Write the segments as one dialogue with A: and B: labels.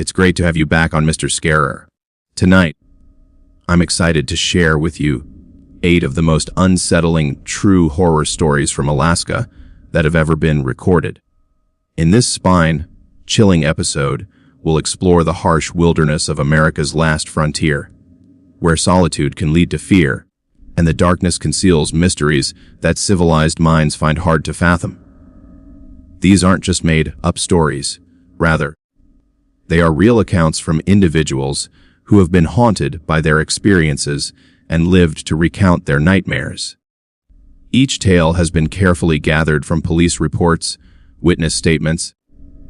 A: It's great to have you back on Mr. Scarer. Tonight, I'm excited to share with you 8 of the most unsettling true horror stories from Alaska that have ever been recorded. In this spine-chilling episode, we'll explore the harsh wilderness of America's last frontier, where solitude can lead to fear, and the darkness conceals mysteries that civilized minds find hard to fathom. These aren't just made-up stories. Rather, they are real accounts from individuals who have been haunted by their experiences and lived to recount their nightmares. Each tale has been carefully gathered from police reports, witness statements,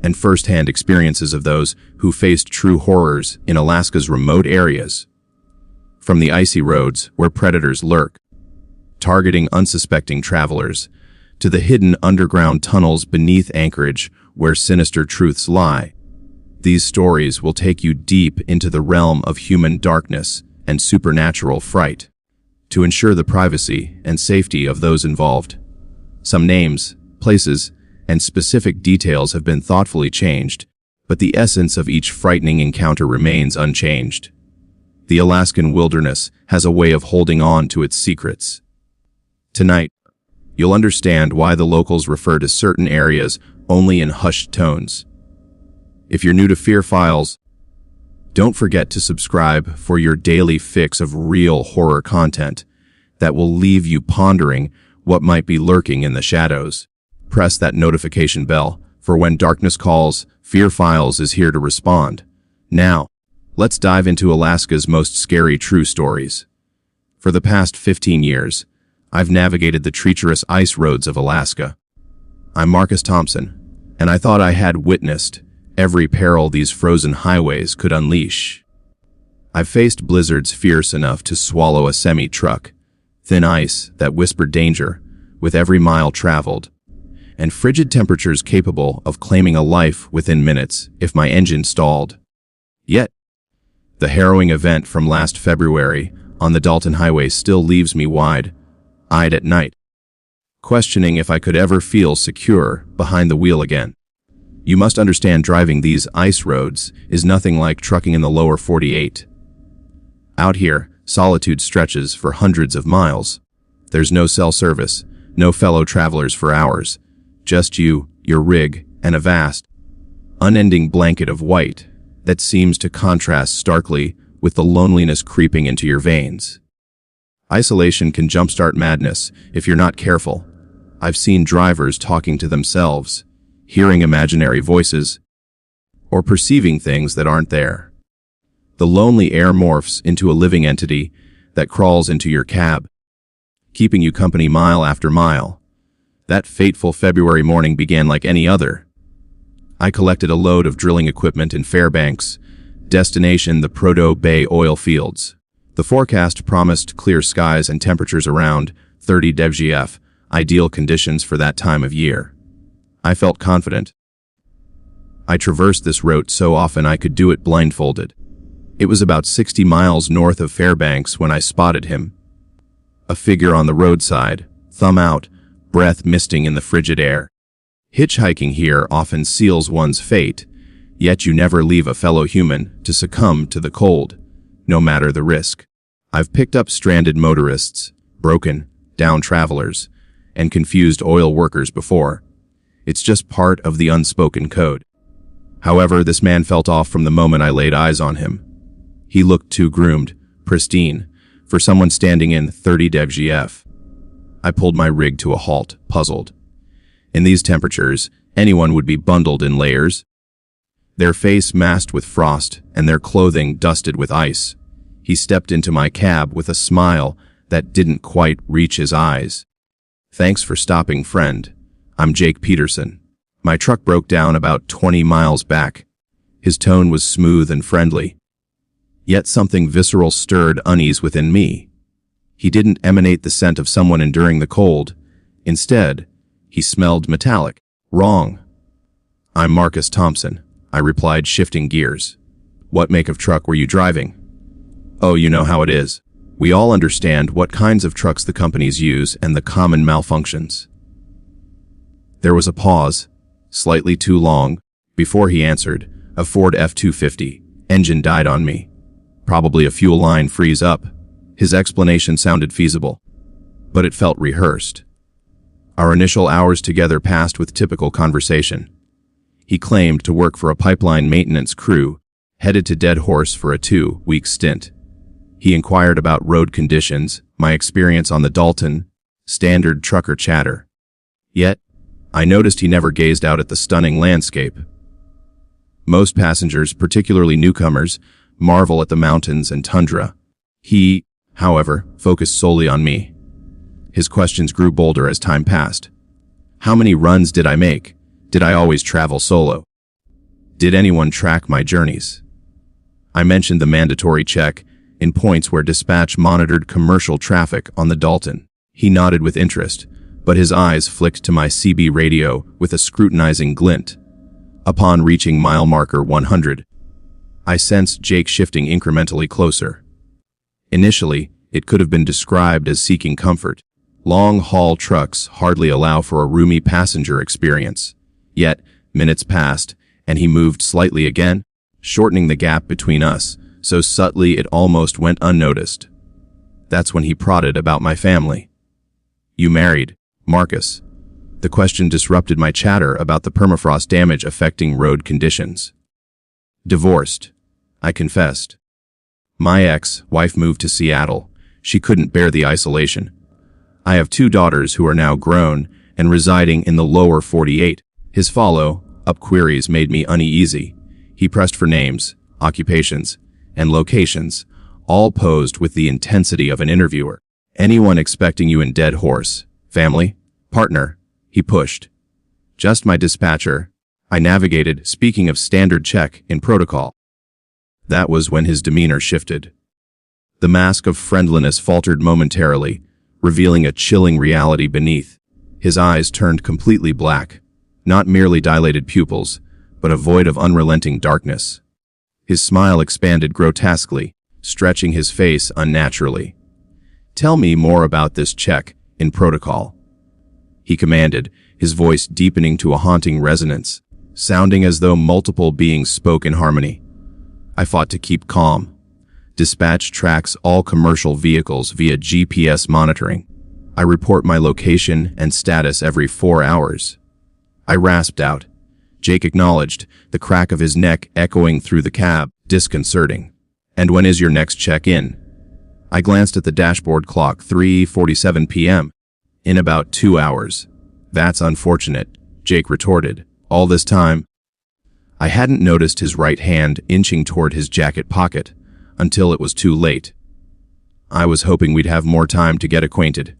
A: and first-hand experiences of those who faced true horrors in Alaska's remote areas. From the icy roads where predators lurk, targeting unsuspecting travelers, to the hidden underground tunnels beneath Anchorage where sinister truths lie, these stories will take you deep into the realm of human darkness and supernatural fright to ensure the privacy and safety of those involved. Some names, places, and specific details have been thoughtfully changed, but the essence of each frightening encounter remains unchanged. The Alaskan wilderness has a way of holding on to its secrets. Tonight, you'll understand why the locals refer to certain areas only in hushed tones. If you're new to Fear Files, don't forget to subscribe for your daily fix of real horror content that will leave you pondering what might be lurking in the shadows. Press that notification bell, for when darkness calls, Fear Files is here to respond. Now, let's dive into Alaska's most scary true stories. For the past 15 years, I've navigated the treacherous ice roads of Alaska. I'm Marcus Thompson, and I thought I had witnessed every peril these frozen highways could unleash. I've faced blizzards fierce enough to swallow a semi-truck, thin ice that whispered danger with every mile traveled, and frigid temperatures capable of claiming a life within minutes if my engine stalled. Yet, the harrowing event from last February on the Dalton Highway still leaves me wide-eyed at night, questioning if I could ever feel secure behind the wheel again. You must understand, driving these ice roads is nothing like trucking in the lower 48. Out here, solitude stretches for hundreds of miles. There's no cell service, no fellow travelers for hours, just you, your rig, and a vast, unending blanket of white that seems to contrast starkly with the loneliness creeping into your veins. Isolation can jumpstart madness if you're not careful. I've seen drivers talking to themselves, hearing imaginary voices, or perceiving things that aren't there. The lonely air morphs into a living entity that crawls into your cab, keeping you company mile after mile. That fateful February morning began like any other. I collected a load of drilling equipment in Fairbanks, destination the Prudhoe Bay oil fields. The forecast promised clear skies and temperatures around 30 degrees, ideal conditions for that time of year. I felt confident. I traversed this route so often I could do it blindfolded. It was about 60 miles north of Fairbanks when I spotted him. A figure on the roadside, thumb out, breath misting in the frigid air. Hitchhiking here often seals one's fate, yet you never leave a fellow human to succumb to the cold, no matter the risk. I've picked up stranded motorists, broken down travelers, and confused oil workers before. It's just part of the unspoken code. However, this man felt off from the moment I laid eyes on him. He looked too groomed, pristine, for someone standing in 30 degrees. I pulled my rig to a halt, puzzled. In these temperatures, anyone would be bundled in layers, their face masked with frost and their clothing dusted with ice. He stepped into my cab with a smile that didn't quite reach his eyes. "Thanks for stopping, friend. I'm Jake Peterson. My truck broke down about 20 miles back." His tone was smooth and friendly. Yet something visceral stirred unease within me. He didn't emanate the scent of someone enduring the cold. Instead, he smelled metallic. "Wrong. I'm Marcus Thompson," I replied, shifting gears. "What make of truck were you driving?" "Oh, you know how it is. We all understand what kinds of trucks the companies use and the common malfunctions." There was a pause, slightly too long, before he answered, A Ford F-250. Engine died on me. Probably a fuel line freeze up. His explanation sounded feasible, but it felt rehearsed. Our initial hours together passed with typical conversation. He claimed to work for a pipeline maintenance crew, headed to Dead Horse for a 2-week stint. He inquired about road conditions, my experience on the Dalton, standard trucker chatter. Yet, I noticed he never gazed out at the stunning landscape. Most passengers, particularly newcomers, marvel at the mountains and tundra. He, however, focused solely on me. His questions grew bolder as time passed. How many runs did I make? Did I always travel solo? Did anyone track my journeys? I mentioned the mandatory check in points where dispatch monitored commercial traffic on the Dalton. He nodded with interest, but his eyes flicked to my CB radio with a scrutinizing glint. Upon reaching mile marker 100, I sensed Jake shifting incrementally closer. Initially, it could have been described as seeking comfort. Long-haul trucks hardly allow for a roomy passenger experience. Yet, minutes passed, and he moved slightly again, shortening the gap between us, so subtly it almost went unnoticed. That's when he prodded about my family. You married, Marcus. The question disrupted my chatter about the permafrost damage affecting road conditions. Divorced, I confessed. My ex-wife moved to Seattle. She couldn't bear the isolation. I have 2 daughters who are now grown and residing in the lower 48. His follow-up queries made me uneasy. He pressed for names, occupations, and locations, all posed with the intensity of an interviewer. Anyone expecting you in Dead Horse? Family? Partner? He pushed. Just my dispatcher. I navigated, speaking of standard check in protocol. That was when his demeanor shifted. The mask of friendliness faltered momentarily, revealing a chilling reality beneath. His eyes turned completely black, not merely dilated pupils, but a void of unrelenting darkness. His smile expanded grotesquely, stretching his face unnaturally. Tell me more about this check in protocol, he commanded, his voice deepening to a haunting resonance, sounding as though multiple beings spoke in harmony. I fought to keep calm. Dispatch tracks all commercial vehicles via GPS monitoring. I report my location and status every 4 hours. I rasped out. Jake acknowledged, the crack of his neck echoing through the cab, disconcerting. And when is your next check-in? I glanced at the dashboard clock, 3:47 p.m. In about 2 hours. That's unfortunate, Jake retorted. All this time, I hadn't noticed his right hand inching toward his jacket pocket until it was too late. I was hoping we'd have more time to get acquainted.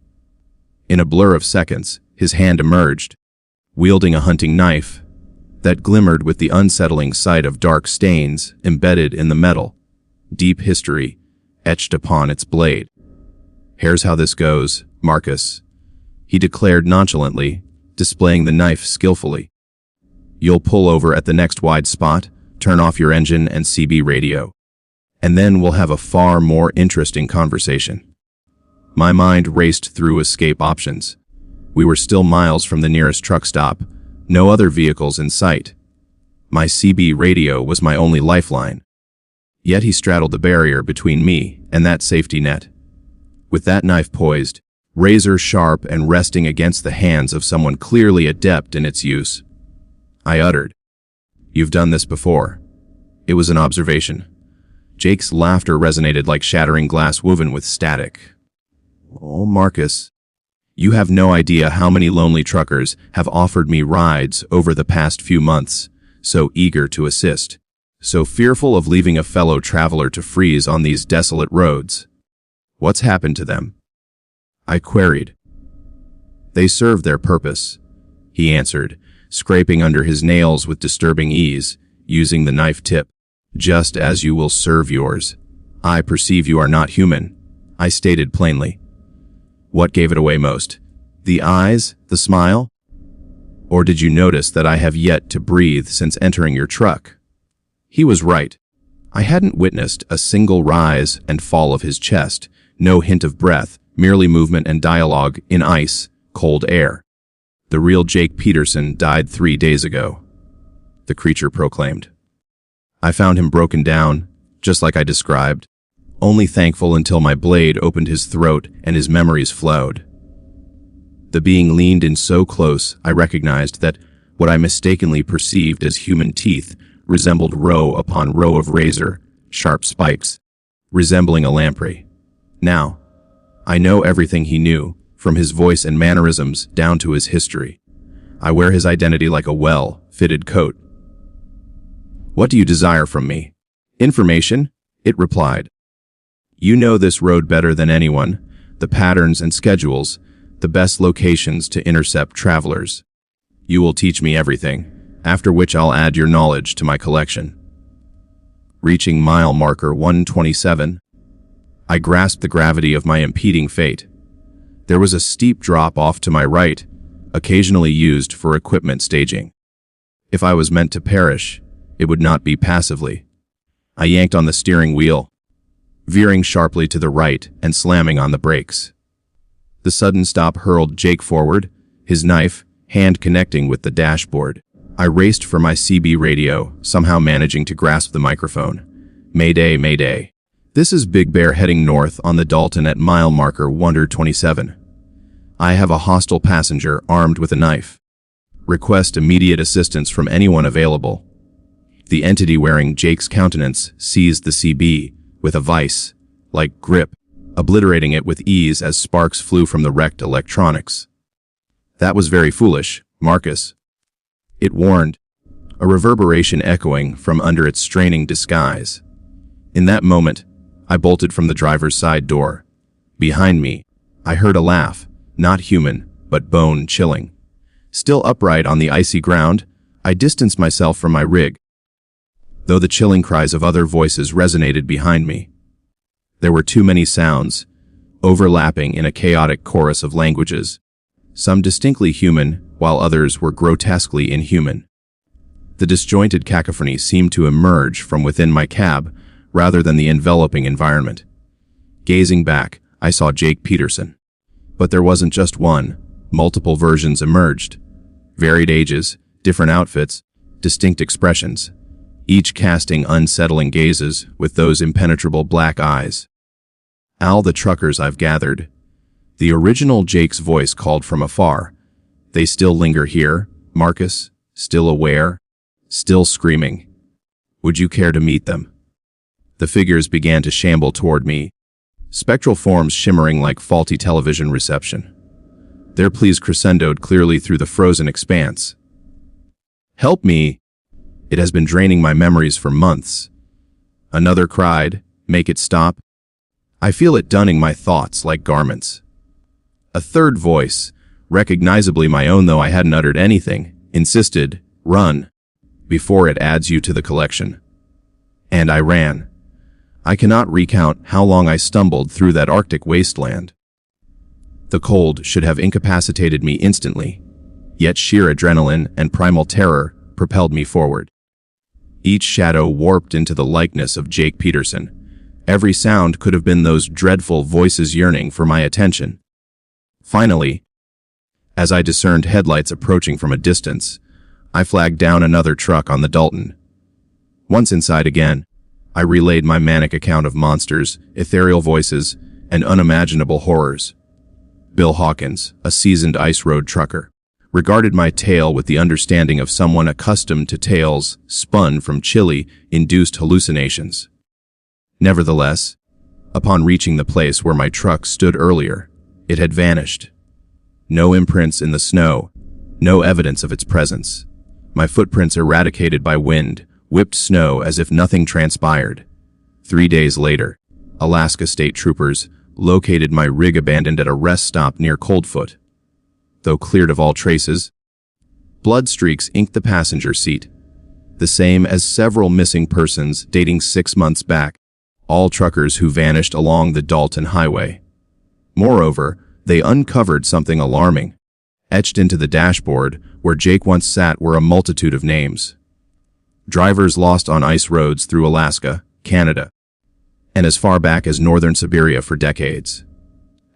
A: In a blur of seconds, his hand emerged, wielding a hunting knife that glimmered with the unsettling sight of dark stains embedded in the metal, deep history etched upon its blade. Here's how this goes, Marcus, he declared nonchalantly, displaying the knife skillfully. You'll pull over at the next wide spot, turn off your engine and CB radio, and then we'll have a far more interesting conversation. My mind raced through escape options. We were still miles from the nearest truck stop, no other vehicles in sight. My CB radio was my only lifeline. Yet he straddled the barrier between me and that safety net. With that knife poised, razor sharp and resting against the hands of someone clearly adept in its use, I uttered, "You've done this before." It was an observation. Jake's laughter resonated like shattering glass woven with static. Oh, Marcus, you have no idea how many lonely truckers have offered me rides over the past few months, so eager to assist, so fearful of leaving a fellow traveler to freeze on these desolate roads. What's happened to them? I queried. They served their purpose, he answered, scraping under his nails with disturbing ease, using the knife tip. Just as you will serve yours. I perceive you are not human, I stated plainly. What gave it away most? The eyes? The smile? Or did you notice that I have yet to breathe since entering your truck? He was right. I hadn't witnessed a single rise and fall of his chest, no hint of breath, merely movement and dialogue in ice, cold air. The real Jake Peterson died 3 days ago, the creature proclaimed. I found him broken down, just like I described, only thankful until my blade opened his throat and his memories flowed. The being leaned in so close, I recognized that what I mistakenly perceived as human teeth resembled row upon row of razor-sharp spikes, resembling a lamprey. Now, I know everything he knew, from his voice and mannerisms down to his history. I wear his identity like a well-fitted coat. "What do you desire from me?" "Information," it replied. "You know this road better than anyone, the patterns and schedules, the best locations to intercept travelers. You will teach me everything, after which I'll add your knowledge to my collection." Reaching mile marker 127, I grasped the gravity of my impeding fate. There was a steep drop off to my right, occasionally used for equipment staging. If I was meant to perish, it would not be passively. I yanked on the steering wheel, veering sharply to the right and slamming on the brakes. The sudden stop hurled Jake forward, his knife, hand connecting with the dashboard. I raced for my CB radio, somehow managing to grasp the microphone. "Mayday, mayday. This is Big Bear heading north on the Dalton at mile marker 127. I have a hostile passenger armed with a knife. Request immediate assistance from anyone available." The entity wearing Jake's countenance seized the CB with a vice-like grip, obliterating it with ease as sparks flew from the wrecked electronics. "That was very foolish, Marcus," it warned, a reverberation echoing from under its straining disguise. In that moment, I bolted from the driver's side door. Behind me, I heard a laugh, not human, but bone-chilling. Still upright on the icy ground, I distanced myself from my rig, though the chilling cries of other voices resonated behind me. There were too many sounds, overlapping in a chaotic chorus of languages, some distinctly human, while others were grotesquely inhuman. The disjointed cacophony seemed to emerge from within my cab, rather than the enveloping environment. Gazing back, I saw Jake Peterson. But there wasn't just one. Multiple versions emerged. Varied ages, different outfits, distinct expressions, each casting unsettling gazes with those impenetrable black eyes. "Al, the truckers I've gathered." The original Jake's voice called from afar. "They still linger here, Marcus, still aware, still screaming. Would you care to meet them?" The figures began to shamble toward me, spectral forms shimmering like faulty television reception. Their pleas crescendoed clearly through the frozen expanse. "Help me! It has been draining my memories for months." Another cried, "Make it stop." I feel it dunning my thoughts like garments. A third voice, recognizably my own though I hadn't uttered anything, insisted, "Run, before it adds you to the collection." And I ran. I cannot recount how long I stumbled through that Arctic wasteland. The cold should have incapacitated me instantly, yet sheer adrenaline and primal terror propelled me forward. Each shadow warped into the likeness of Jake Peterson. Every sound could have been those dreadful voices yearning for my attention. Finally, as I discerned headlights approaching from a distance, I flagged down another truck on the Dalton. Once inside again, I relayed my manic account of monsters, ethereal voices, and unimaginable horrors. Bill Hawkins, a seasoned ice road trucker, regarded my tale with the understanding of someone accustomed to tales spun from chili-induced hallucinations. Nevertheless, upon reaching the place where my truck stood earlier, it had vanished. No imprints in the snow, no evidence of its presence. My footprints eradicated by wind, whipped snow as if nothing transpired. 3 days later, Alaska state troopers located my rig abandoned at a rest stop near Coldfoot. Though cleared of all traces, blood streaks inked the passenger seat, the same as several missing persons dating 6 months back, all truckers who vanished along the Dalton Highway. Moreover, they uncovered something alarming. Etched into the dashboard where Jake once sat were a multitude of names. Drivers lost on ice roads through Alaska, Canada, and as far back as northern Siberia for decades.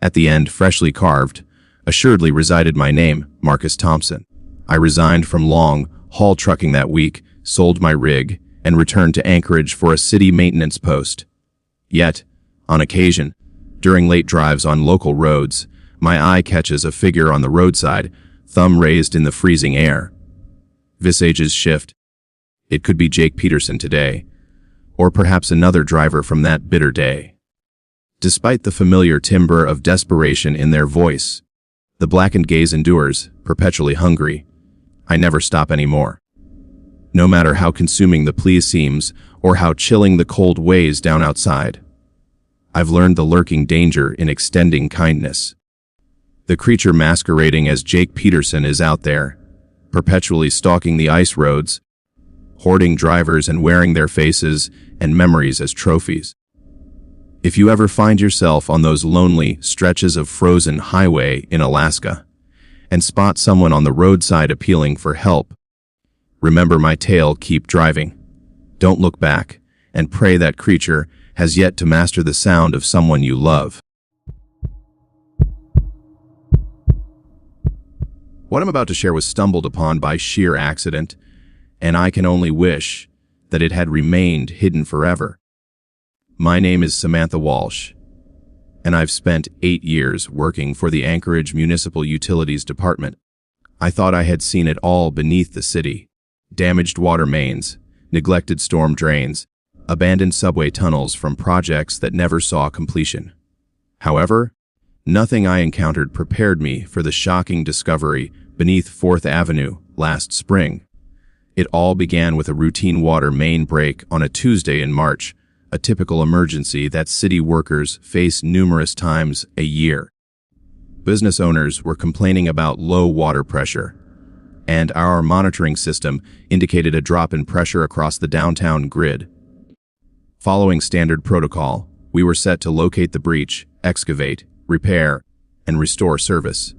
A: At the end, freshly carved, assuredly resided my name, Marcus Thompson. I resigned from long-haul trucking that week, sold my rig, and return to Anchorage for a city maintenance post. Yet, on occasion, during late drives on local roads, my eye catches a figure on the roadside, thumb raised in the freezing air. Visages shift. It could be Jake Peterson today, or perhaps another driver from that bitter day. Despite the familiar timbre of desperation in their voice, the blackened gaze endures, perpetually hungry. I never stop anymore. No matter how consuming the plea seems, or how chilling the cold weighs down outside, I've learned the lurking danger in extending kindness. The creature masquerading as Jake Peterson is out there, perpetually stalking the ice roads, hoarding drivers and wearing their faces and memories as trophies. If you ever find yourself on those lonely stretches of frozen highway in Alaska and spot someone on the roadside appealing for help, remember my tale, keep driving. Don't look back, and pray that creature has yet to master the sound of someone you love. What I'm about to share was stumbled upon by sheer accident, and I can only wish that it had remained hidden forever. My name is Samantha Walsh, and I've spent 8 years working for the Anchorage Municipal Utilities Department. I thought I had seen it all beneath the city: damaged water mains, neglected storm drains, abandoned subway tunnels from projects that never saw completion. However, nothing I encountered prepared me for the shocking discovery beneath 4th Avenue last spring. It all began with a routine water main break on a Tuesday in March, a typical emergency that city workers face numerous times a year. Business owners were complaining about low water pressure, and our monitoring system indicated a drop in pressure across the downtown grid. Following standard protocol, we were set to locate the breach, excavate, repair, and restore service,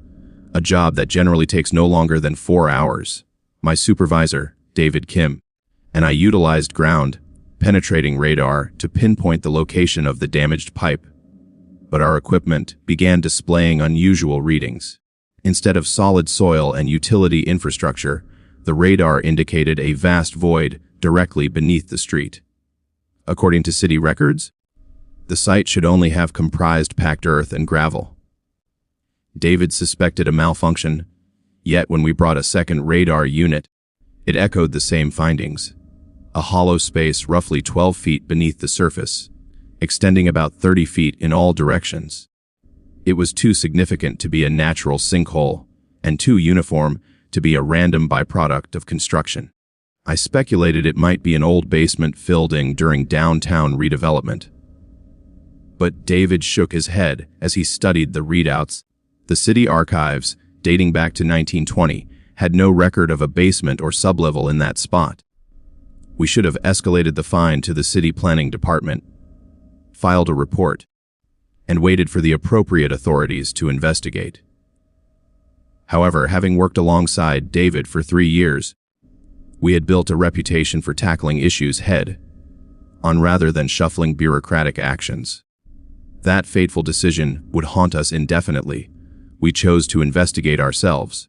A: a job that generally takes no longer than 4 hours. My supervisor, David Kim, and I utilized ground-penetrating radar to pinpoint the location of the damaged pipe. But our equipment began displaying unusual readings. Instead of solid soil and utility infrastructure, the radar indicated a vast void directly beneath the street. According to city records, the site should only have comprised packed earth and gravel. David suspected a malfunction, yet when we brought a second radar unit, it echoed the same findings: a hollow space roughly 12 feet beneath the surface, extending about 30 feet in all directions. It was too significant to be a natural sinkhole, and too uniform to be a random byproduct of construction. I speculated it might be an old basement filled in during downtown redevelopment. But David shook his head as he studied the readouts. The city archives, dating back to 1920, had no record of a basement or sublevel in that spot. We should have escalated the find to the city planning department, filed a report, and waited for the appropriate authorities to investigate. However, having worked alongside David for 3 years, we had built a reputation for tackling issues head-on rather than shuffling bureaucratic actions. That fateful decision would haunt us indefinitely. We chose to investigate ourselves.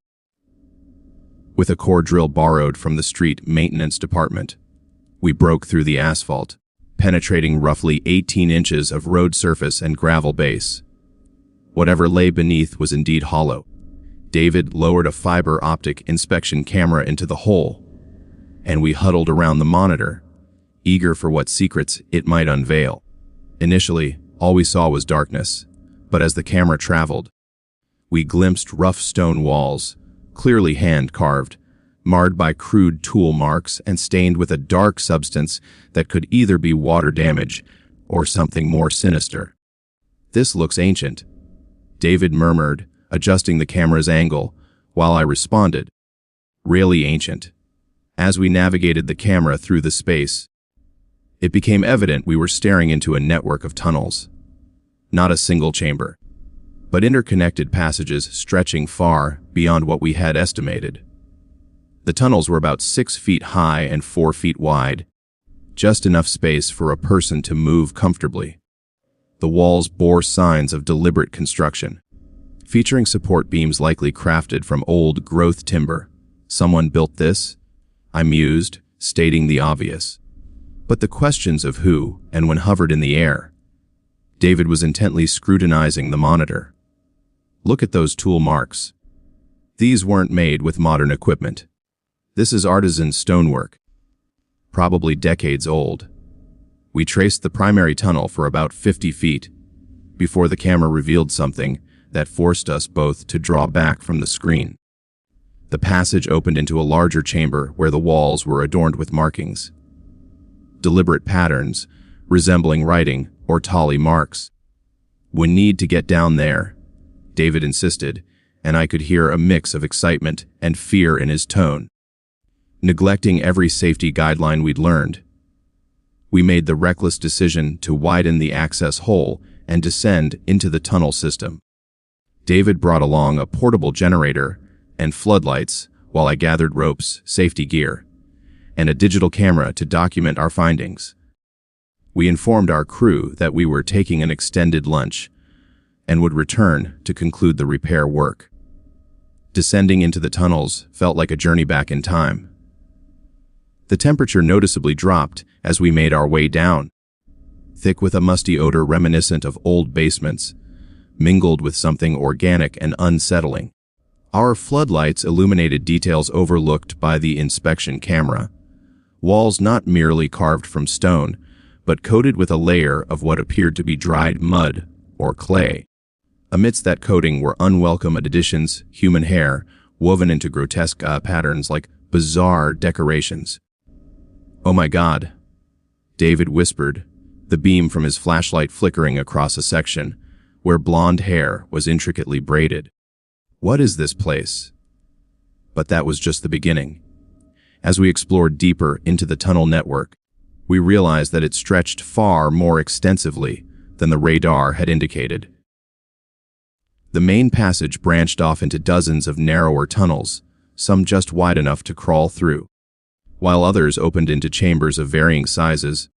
A: With a core drill borrowed from the street maintenance department, we broke through the asphalt, penetrating roughly 18 inches of road surface and gravel base. Whatever lay beneath was indeed hollow. David lowered a fiber optic inspection camera into the hole, and we huddled around the monitor, eager for what secrets it might unveil. Initially, all we saw was darkness, but as the camera traveled, we glimpsed rough stone walls, clearly hand-carved, marred by crude tool marks and stained with a dark substance that could either be water damage or something more sinister. "This looks ancient," David murmured, adjusting the camera's angle, while I responded, "Really ancient." As we navigated the camera through the space, it became evident we were staring into a network of tunnels. Not a single chamber, but interconnected passages stretching far beyond what we had estimated. The tunnels were about 6 feet high and 4 feet wide, just enough space for a person to move comfortably. The walls bore signs of deliberate construction, featuring support beams likely crafted from old growth timber. "Someone built this?" I mused, stating the obvious. But the questions of who and when hovered in the air. David was intently scrutinizing the monitor. Look at those tool marks. These weren't made with modern equipment. This is artisan stonework, probably decades old. We traced the primary tunnel for about 50 feet before the camera revealed something that forced us both to draw back from the screen. The passage opened into a larger chamber where the walls were adorned with markings, deliberate patterns resembling writing or tally marks. "We need to get down there," David insisted, and I could hear a mix of excitement and fear in his tone. Neglecting every safety guideline we'd learned, we made the reckless decision to widen the access hole and descend into the tunnel system. David brought along a portable generator and floodlights while I gathered ropes, safety gear, and a digital camera to document our findings. We informed our crew that we were taking an extended lunch and would return to conclude the repair work. Descending into the tunnels felt like a journey back in time. The temperature noticeably dropped as we made our way down, thick with a musty odor reminiscent of old basements, mingled with something organic and unsettling. Our floodlights illuminated details overlooked by the inspection camera. Walls not merely carved from stone, but coated with a layer of what appeared to be dried mud or clay. Amidst that coating were unwelcome additions, human hair, woven into grotesque patterns like bizarre decorations. "Oh my God," David whispered, the beam from his flashlight flickering across a section where blonde hair was intricately braided. "What is this place?" But that was just the beginning. As we explored deeper into the tunnel network, we realized that it stretched far more extensively than the radar had indicated. The main passage branched off into dozens of narrower tunnels, some just wide enough to crawl through, while others opened into chambers of varying sizes,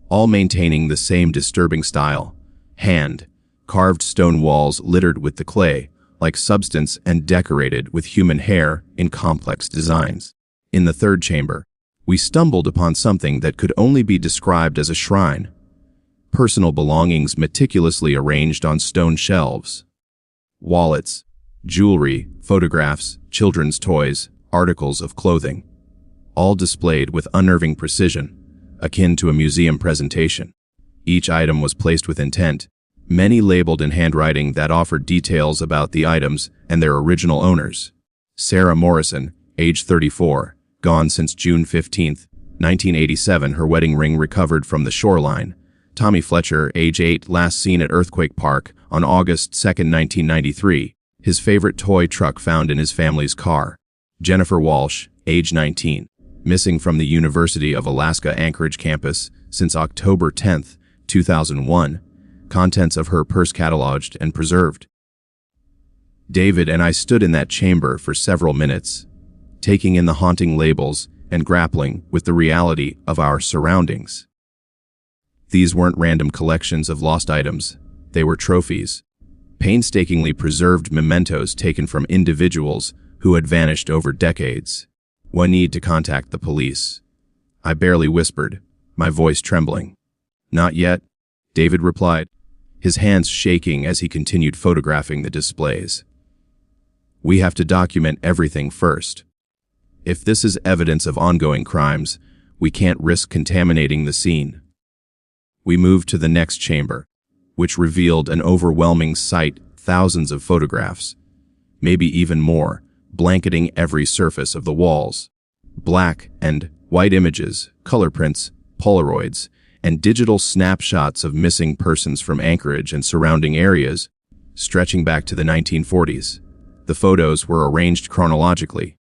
A: all maintaining the same disturbing style: hand-carved stone walls littered with the clay-like substance and decorated with human hair in complex designs. In the third chamber, we stumbled upon something that could only be described as a shrine: personal belongings meticulously arranged on stone shelves. Wallets, jewelry, photographs, children's toys, articles of clothing, all displayed with unnerving precision, akin to a museum presentation. Each item was placed with intent, many labeled in handwriting that offered details about the items and their original owners. Sarah Morrison, age 34, gone since June 15, 1987, her wedding ring recovered from the shoreline. Tommy Fletcher, age 8, last seen at Earthquake Park on August 2, 1993, his favorite toy truck found in his family's car. Jennifer Walsh, age 19, missing from the University of Alaska Anchorage campus since October 10, 2001, contents of her purse cataloged and preserved. David and I stood in that chamber for several minutes, taking in the haunting labels and grappling with the reality of our surroundings. These weren't random collections of lost items, they were trophies, painstakingly preserved mementos taken from individuals who had vanished over decades. "One need to contact the police," I barely whispered, my voice trembling. "Not yet," David replied, his hands shaking as he continued photographing the displays. "We have to document everything first. If this is evidence of ongoing crimes, we can't risk contaminating the scene." We moved to the next chamber, which revealed an overwhelming sight: thousands of photographs, maybe even more, blanketing every surface of the walls. Black and white images, color prints, Polaroids, and digital snapshots of missing persons from Anchorage and surrounding areas, stretching back to the 1940s. The photos were arranged chronologically,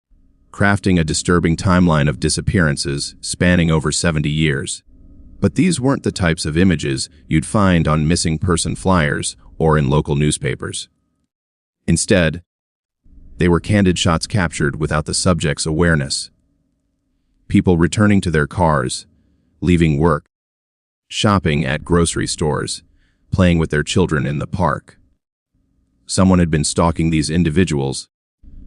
A: crafting a disturbing timeline of disappearances spanning over 70 years. But these weren't the types of images you'd find on missing person flyers or in local newspapers. Instead, they were candid shots captured without the subject's awareness. People returning to their cars, leaving work, shopping at grocery stores, playing with their children in the park. Someone had been stalking these individuals,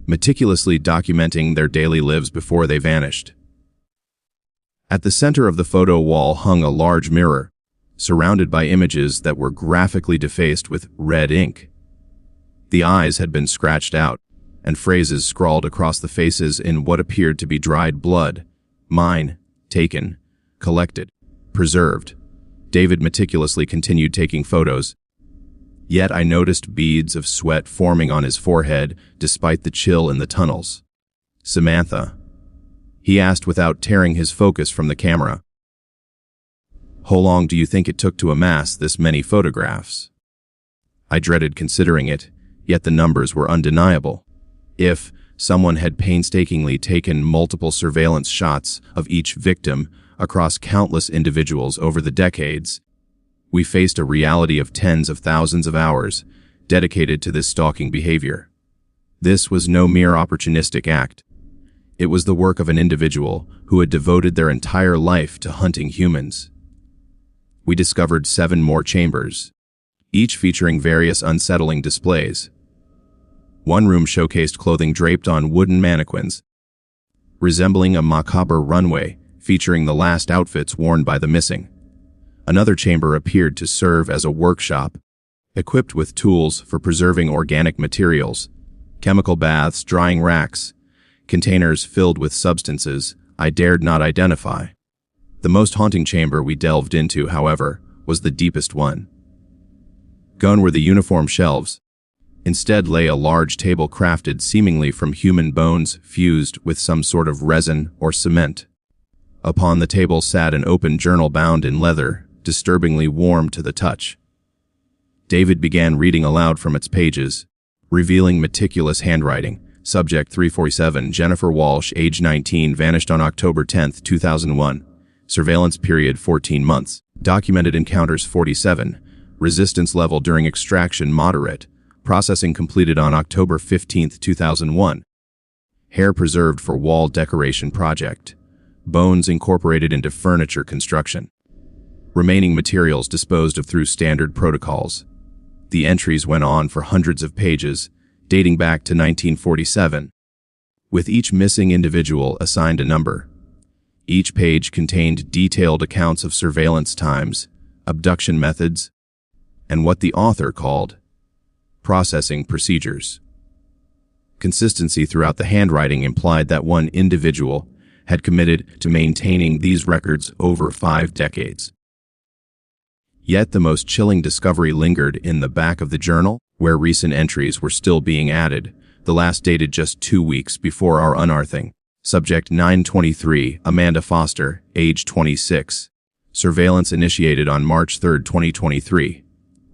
A: meticulously documenting their daily lives before they vanished. At the center of the photo wall hung a large mirror, surrounded by images that were graphically defaced with red ink. The eyes had been scratched out, and phrases scrawled across the faces in what appeared to be dried blood. Mine, taken, collected, preserved. David meticulously continued taking photos. Yet I noticed beads of sweat forming on his forehead despite the chill in the tunnels. Samantha, he asked without tearing his focus from the camera. How long do you think it took to amass this many photographs? I dreaded considering it, yet the numbers were undeniable. If someone had painstakingly taken multiple surveillance shots of each victim across countless individuals over the decades, we faced a reality of tens of thousands of hours dedicated to this stalking behavior. This was no mere opportunistic act. It was the work of an individual who had devoted their entire life to hunting humans. We discovered 7 more chambers, each featuring various unsettling displays. One room showcased clothing draped on wooden mannequins, resembling a macabre runway featuring the last outfits worn by the missing. Another chamber appeared to serve as a workshop, equipped with tools for preserving organic materials, chemical baths, drying racks, containers filled with substances I dared not identify. The most haunting chamber we delved into, however, was the deepest one. Gone were the uniform shelves. Instead lay a large table crafted seemingly from human bones fused with some sort of resin or cement. Upon the table sat an open journal bound in leather, disturbingly warm to the touch. David began reading aloud from its pages, revealing meticulous handwriting. Subject 347, Jennifer Walsh, age 19, vanished on October 10, 2001. Surveillance period 14 months. Documented encounters 47. Resistance level during extraction moderate. Processing completed on October 15, 2001. Hair preserved for wall decoration project. Bones incorporated into furniture construction. Remaining materials disposed of through standard protocols. The entries went on for hundreds of pages, dating back to 1947, with each missing individual assigned a number. Each page contained detailed accounts of surveillance times, abduction methods, and what the author called processing procedures. Consistency throughout the handwriting implied that one individual had committed to maintaining these records over 5 decades. Yet the most chilling discovery lingered in the back of the journal, where recent entries were still being added, the last dated just 2 weeks before our unearthing. Subject 923, Amanda Foster, age 26. Surveillance initiated on March 3, 2023.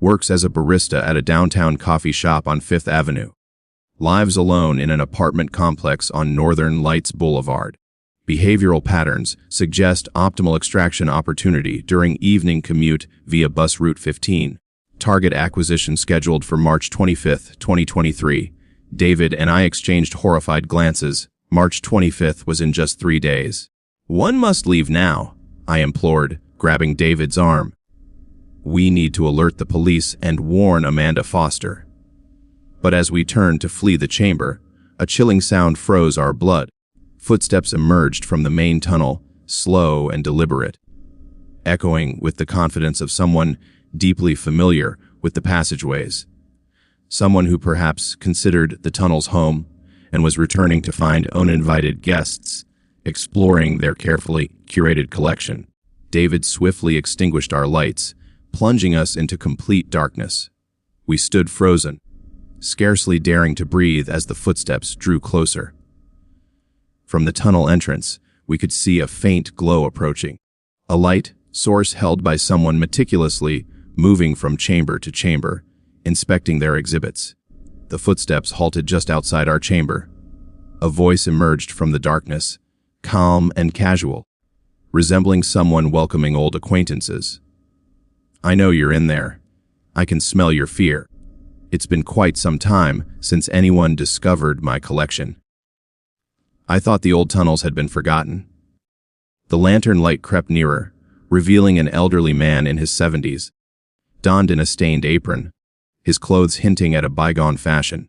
A: Works as a barista at a downtown coffee shop on 5th Avenue. Lives alone in an apartment complex on Northern Lights Boulevard. Behavioral patterns suggest optimal extraction opportunity during evening commute via bus route 15. Target acquisition scheduled for March 25, 2023. David and I exchanged horrified glances. March 25th was in just 3 days. One must leave now, I implored, grabbing David's arm. We need to alert the police and warn Amanda Foster. But as we turned to flee the chamber, a chilling sound froze our blood. Footsteps emerged from the main tunnel, slow and deliberate, echoing with the confidence of someone deeply familiar with the passageways. Someone who perhaps considered the tunnels home and was returning to find uninvited guests, exploring their carefully curated collection. David swiftly extinguished our lights, plunging us into complete darkness. We stood frozen, scarcely daring to breathe as the footsteps drew closer. From the tunnel entrance, we could see a faint glow approaching, a light source held by someone meticulously moving from chamber to chamber, inspecting their exhibits. The footsteps halted just outside our chamber. A voice emerged from the darkness, calm and casual, resembling someone welcoming old acquaintances. I know you're in there. I can smell your fear. It's been quite some time since anyone discovered my collection. I thought the old tunnels had been forgotten. The lantern light crept nearer, revealing an elderly man in his 70s, donned in a stained apron, his clothes hinting at a bygone fashion.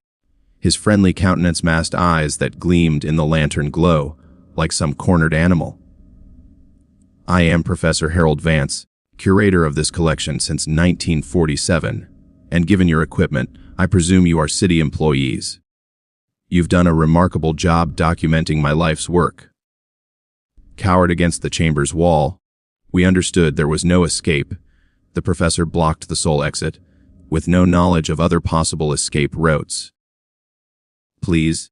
A: His friendly countenance masked eyes that gleamed in the lantern glow, like some cornered animal. I am Professor Harold Vance, curator of this collection since 1947, and given your equipment, I presume you are city employees. You've done a remarkable job documenting my life's work. Cowered against the chamber's wall, we understood there was no escape. The professor blocked the sole exit, with no knowledge of other possible escape routes. Please,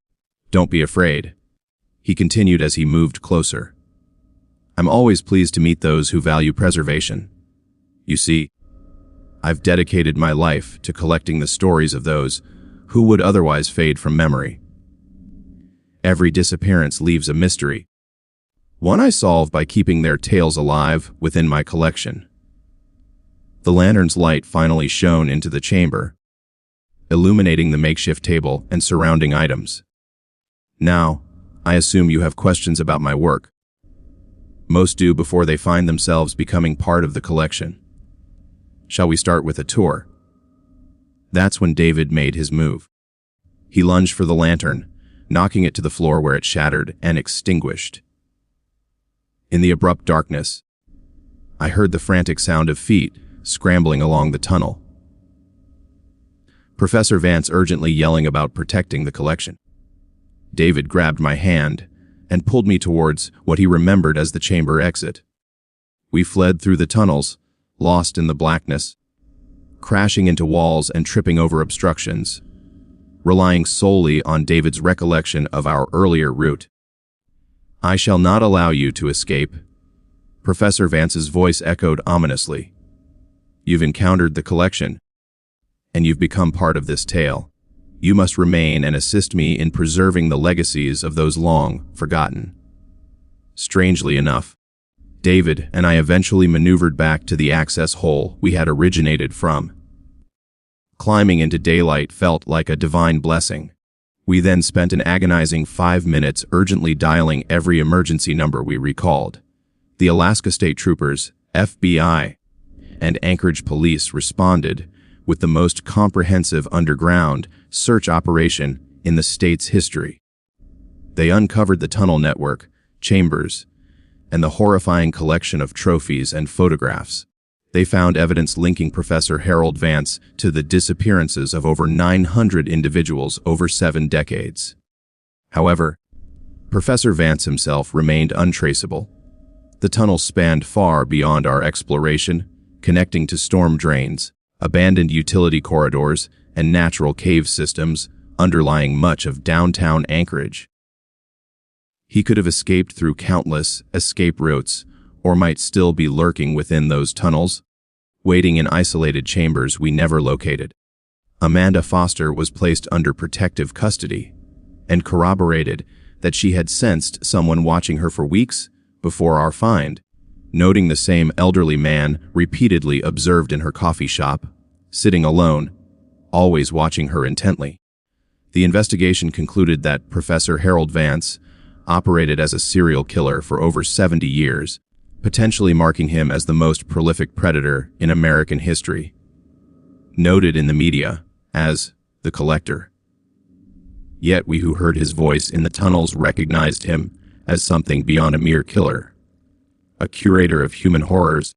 A: don't be afraid, he continued as he moved closer. I'm always pleased to meet those who value preservation. You see, I've dedicated my life to collecting the stories of those who would otherwise fade from memory. Every disappearance leaves a mystery, one I solve by keeping their tales alive within my collection. The lantern's light finally shone into the chamber, illuminating the makeshift table and surrounding items. Now, I assume you have questions about my work. Most do before they find themselves becoming part of the collection. Shall we start with a tour? That's when David made his move. He lunged for the lantern, knocking it to the floor where it shattered and extinguished. In the abrupt darkness, I heard the frantic sound of feet scrambling along the tunnel. Professor Vance urgently yelling about protecting the collection. David grabbed my hand and pulled me towards what he remembered as the chamber exit. We fled through the tunnels, lost in the blackness, crashing into walls and tripping over obstructions, relying solely on David's recollection of our earlier route. I shall not allow you to escape. Professor Vance's voice echoed ominously. You've encountered the collection, and you've become part of this tale. You must remain and assist me in preserving the legacies of those long forgotten. Strangely enough, David and I eventually maneuvered back to the access hole we had originated from. Climbing into daylight felt like a divine blessing. We then spent an agonizing 5 minutes urgently dialing every emergency number we recalled. The Alaska State Troopers, FBI, and Anchorage Police responded with the most comprehensive underground search operation in the state's history. They uncovered the tunnel network, chambers, and the horrifying collection of trophies and photographs. They found evidence linking Professor Harold Vance to the disappearances of over 900 individuals over 7 decades. However, Professor Vance himself remained untraceable. The tunnel spanned far beyond our exploration, connecting to storm drains, abandoned utility corridors, and natural cave systems underlying much of downtown Anchorage. He could have escaped through countless escape routes, or might still be lurking within those tunnels, waiting in isolated chambers we never located. Amanda Foster was placed under protective custody and corroborated that she had sensed someone watching her for weeks before our find, noting the same elderly man repeatedly observed in her coffee shop, sitting alone, always watching her intently. The investigation concluded that Professor Harold Vance operated as a serial killer for over 70 years, potentially marking him as the most prolific predator in American history. Noted in the media as the Collector. Yet we who heard his voice in the tunnels recognized him as something beyond a mere killer. A curator of human horrors,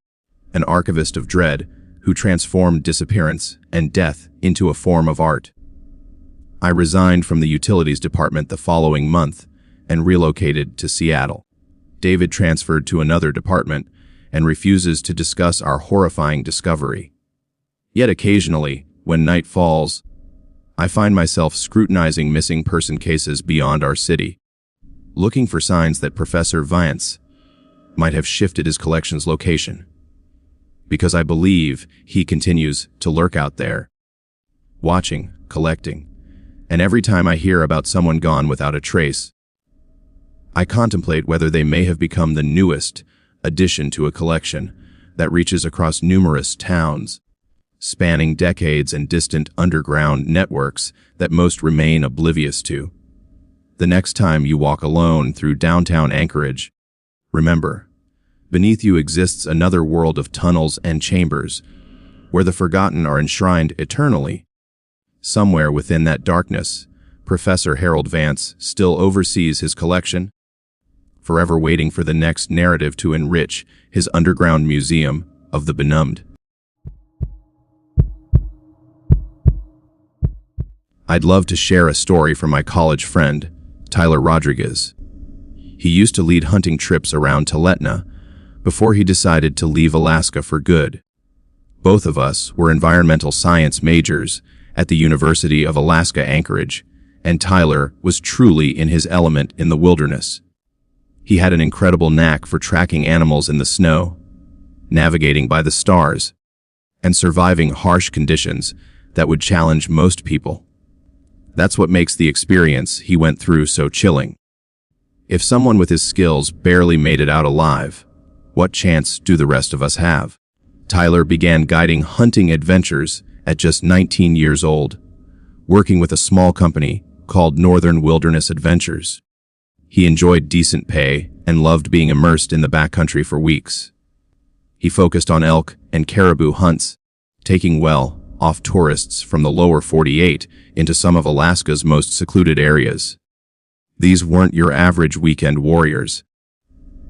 A: an archivist of dread who transformed disappearance and death into a form of art. I resigned from the utilities department the following month and relocated to Seattle. David transferred to another department and refuses to discuss our horrifying discovery. Yet occasionally, when night falls, I find myself scrutinizing missing person cases beyond our city, looking for signs that Professor Vance might have shifted his collection's location. Because I believe he continues to lurk out there, watching, collecting, and every time I hear about someone gone without a trace, I contemplate whether they may have become the newest addition to a collection that reaches across numerous towns, spanning decades and distant underground networks that most remain oblivious to. The next time you walk alone through downtown Anchorage, remember, beneath you exists another world of tunnels and chambers, where the forgotten are enshrined eternally. Somewhere within that darkness, Professor Harold Vance still oversees his collection, forever waiting for the next narrative to enrich his underground museum of the benumbed. I'd love to share a story from my college friend, Tyler Rodriguez. He used to lead hunting trips around Tuletna before he decided to leave Alaska for good. Both of us were environmental science majors at the University of Alaska Anchorage, and Tyler was truly in his element in the wilderness. He had an incredible knack for tracking animals in the snow, navigating by the stars, and surviving harsh conditions that would challenge most people. That's what makes the experience he went through so chilling. If someone with his skills barely made it out alive, what chance do the rest of us have? Tyler began guiding hunting adventures at just 19 years old, working with a small company called Northern Wilderness Adventures. He enjoyed decent pay and loved being immersed in the backcountry for weeks. He focused on elk and caribou hunts, taking well-off tourists from the lower 48 into some of Alaska's most secluded areas. These weren't your average weekend warriors.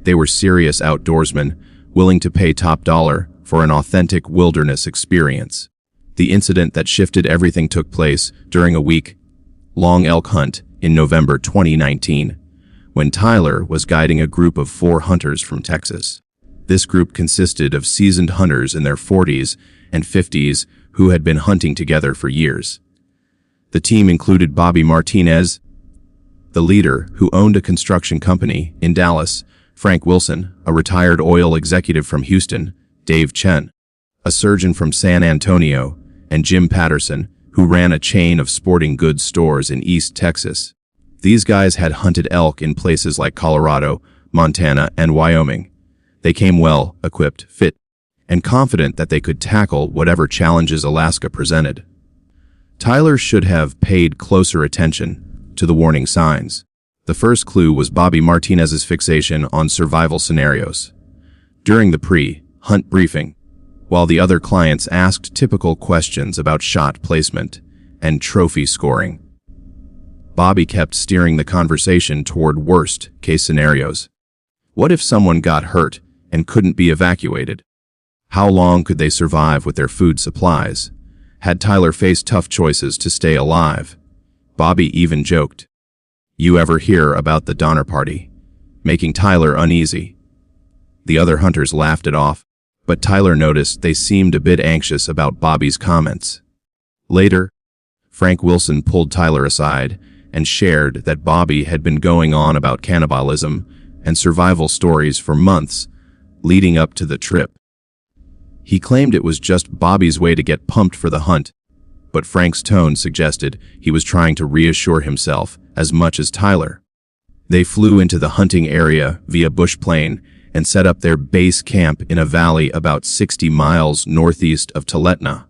A: They were serious outdoorsmen, willing to pay top dollar for an authentic wilderness experience. The incident that shifted everything took place during a week-long elk hunt in November 2019, when Tyler was guiding a group of 4 hunters from Texas. This group consisted of seasoned hunters in their 40s and 50s who had been hunting together for years. The team included Bobby Martinez, the leader who owned a construction company in Dallas, Frank Wilson, a retired oil executive from Houston, Dave Chen, a surgeon from San Antonio, and Jim Patterson, who ran a chain of sporting goods stores in East Texas. These guys had hunted elk in places like Colorado, Montana, and Wyoming. They came well equipped, fit, and confident that they could tackle whatever challenges Alaska presented. Tyler should have paid closer attention to the warning signs. The first clue was Bobby Martinez's fixation on survival scenarios. During the pre-hunt briefing, while the other clients asked typical questions about shot placement and trophy scoring, Bobby kept steering the conversation toward worst-case scenarios. What if someone got hurt and couldn't be evacuated? How long could they survive with their food supplies? Had Tyler faced tough choices to stay alive? Bobby even joked, "You ever hear about the Donner Party?" making Tyler uneasy. The other hunters laughed it off, but Tyler noticed they seemed a bit anxious about Bobby's comments. Later, Frank Wilson pulled Tyler aside and shared that Bobby had been going on about cannibalism and survival stories for months leading up to the trip. He claimed it was just Bobby's way to get pumped for the hunt, but Frank's tone suggested he was trying to reassure himself as much as Tyler. They flew into the hunting area via bush plane and set up their base camp in a valley about 60 miles northeast of Tuletna,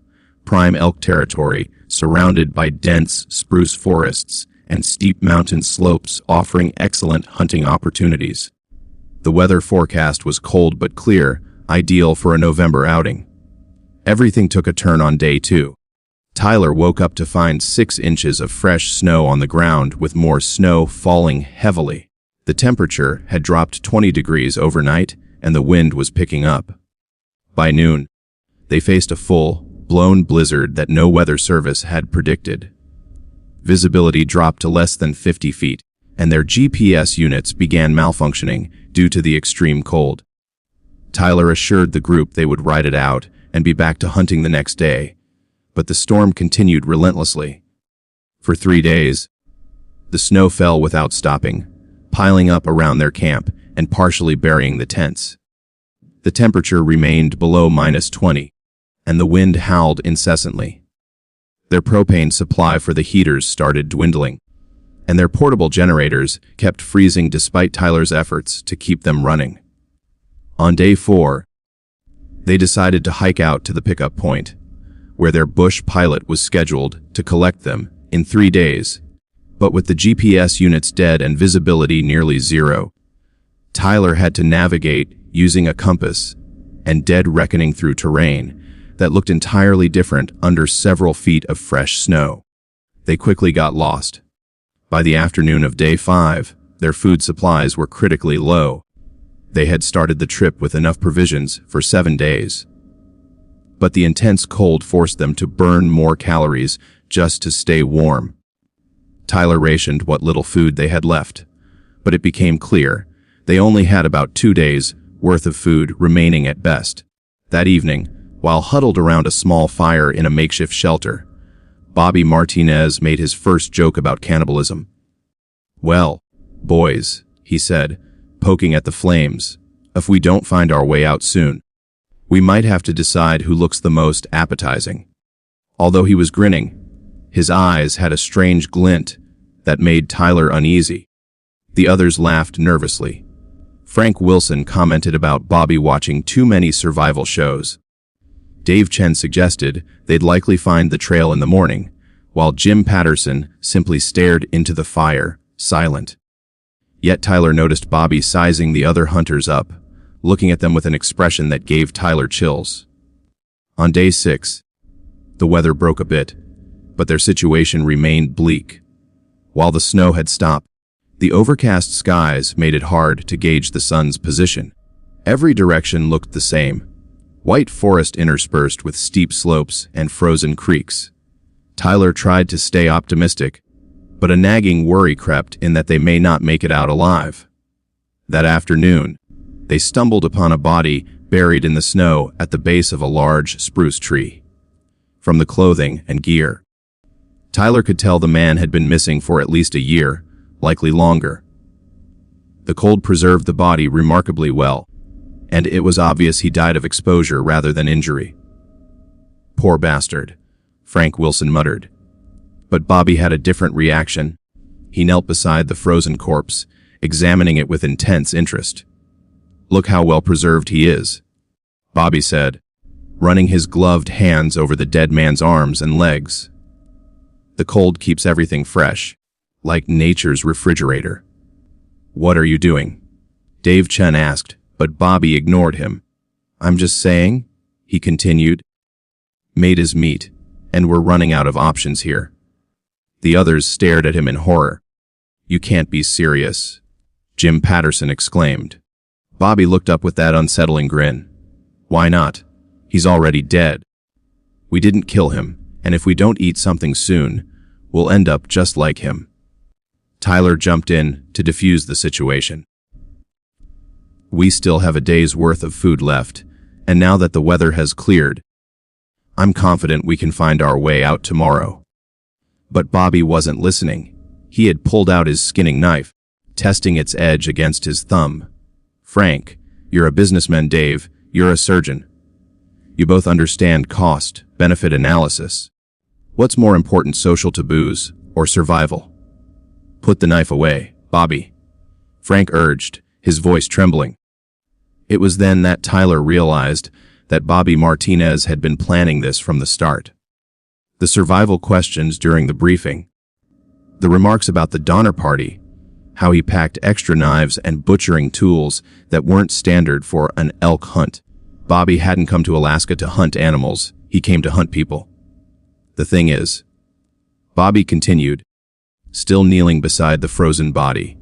A: prime elk territory surrounded by dense spruce forests and steep mountain slopes offering excellent hunting opportunities. The weather forecast was cold but clear, ideal for a November outing. Everything took a turn on day 2. Tyler woke up to find 6 inches of fresh snow on the ground, with more snow falling heavily. The temperature had dropped 20 degrees overnight, and the wind was picking up. By noon, they faced a full-blown blizzard that no weather service had predicted. Visibility dropped to less than 50 feet, and their GPS units began malfunctioning due to the extreme cold. Tyler assured the group they would ride it out and be back to hunting the next day, but the storm continued relentlessly. For 3 days, the snow fell without stopping, piling up around their camp and partially burying the tents. The temperature remained below -20, and the wind howled incessantly. Their propane supply for the heaters started dwindling, and their portable generators kept freezing despite Tyler's efforts to keep them running. On day 4, they decided to hike out to the pickup point, where their bush pilot was scheduled to collect them in 3 days. But with the GPS units dead and visibility nearly zero, Tyler had to navigate using a compass and dead reckoning through terrain that looked entirely different under several feet of fresh snow. They quickly got lost. By the afternoon of day 5, Their food supplies were critically low. They had started the trip with enough provisions for 7 days. But the intense cold forced them to burn more calories just to stay warm. Tyler rationed what little food they had left, but it became clear they only had about 2 days' worth of food remaining at best. That evening, while huddled around a small fire in a makeshift shelter, Bobby Martinez made his first joke about cannibalism. "Well, boys," he said, poking at the flames, "if we don't find our way out soon, we might have to decide who looks the most appetizing." Although he was grinning, his eyes had a strange glint that made Tyler uneasy. The others laughed nervously. Frank Wilson commented about Bobby watching too many survival shows. Dave Chen suggested they'd likely find the trail in the morning, while Jim Patterson simply stared into the fire, silent. Yet Tyler noticed Bobby sizing the other hunters up, looking at them with an expression that gave Tyler chills. On day 6, the weather broke a bit, but their situation remained bleak. While the snow had stopped, the overcast skies made it hard to gauge the sun's position. Every direction looked the same: white forest interspersed with steep slopes and frozen creeks. Tyler tried to stay optimistic, but a nagging worry crept in that they may not make it out alive. That afternoon, they stumbled upon a body buried in the snow at the base of a large spruce tree. From the clothing and gear, Tyler could tell the man had been missing for at least a year, likely longer. The cold preserved the body remarkably well, and it was obvious he died of exposure rather than injury. "Poor bastard," Frank Wilson muttered. But Bobby had a different reaction. He knelt beside the frozen corpse, examining it with intense interest. "Look how well preserved he is," Bobby said, running his gloved hands over the dead man's arms and legs. "The cold keeps everything fresh, like nature's refrigerator." "What are you doing?" Dave Chen asked, but Bobby ignored him. "I'm just saying," he continued. "Made his meat, and we're running out of options here." The others stared at him in horror. "You can't be serious," Jim Patterson exclaimed. Bobby looked up with that unsettling grin. "Why not? He's already dead. We didn't kill him, and if we don't eat something soon, we'll end up just like him." Tyler jumped in to defuse the situation. "We still have a day's worth of food left, and now that the weather has cleared, I'm confident we can find our way out tomorrow." But Bobby wasn't listening. He had pulled out his skinning knife, testing its edge against his thumb. "Frank, you're a businessman. Dave, you're a surgeon. You both understand cost-benefit analysis. What's more important, social taboos or survival?" "Put the knife away, Bobby," Frank urged, his voice trembling. It was then that Tyler realized that Bobby Martinez had been planning this from the start. The survival questions during the briefing, the remarks about the Donner Party, how he packed extra knives and butchering tools that weren't standard for an elk hunt. Bobby hadn't come to Alaska to hunt animals, he came to hunt people. "The thing is," Bobby continued, still kneeling beside the frozen body,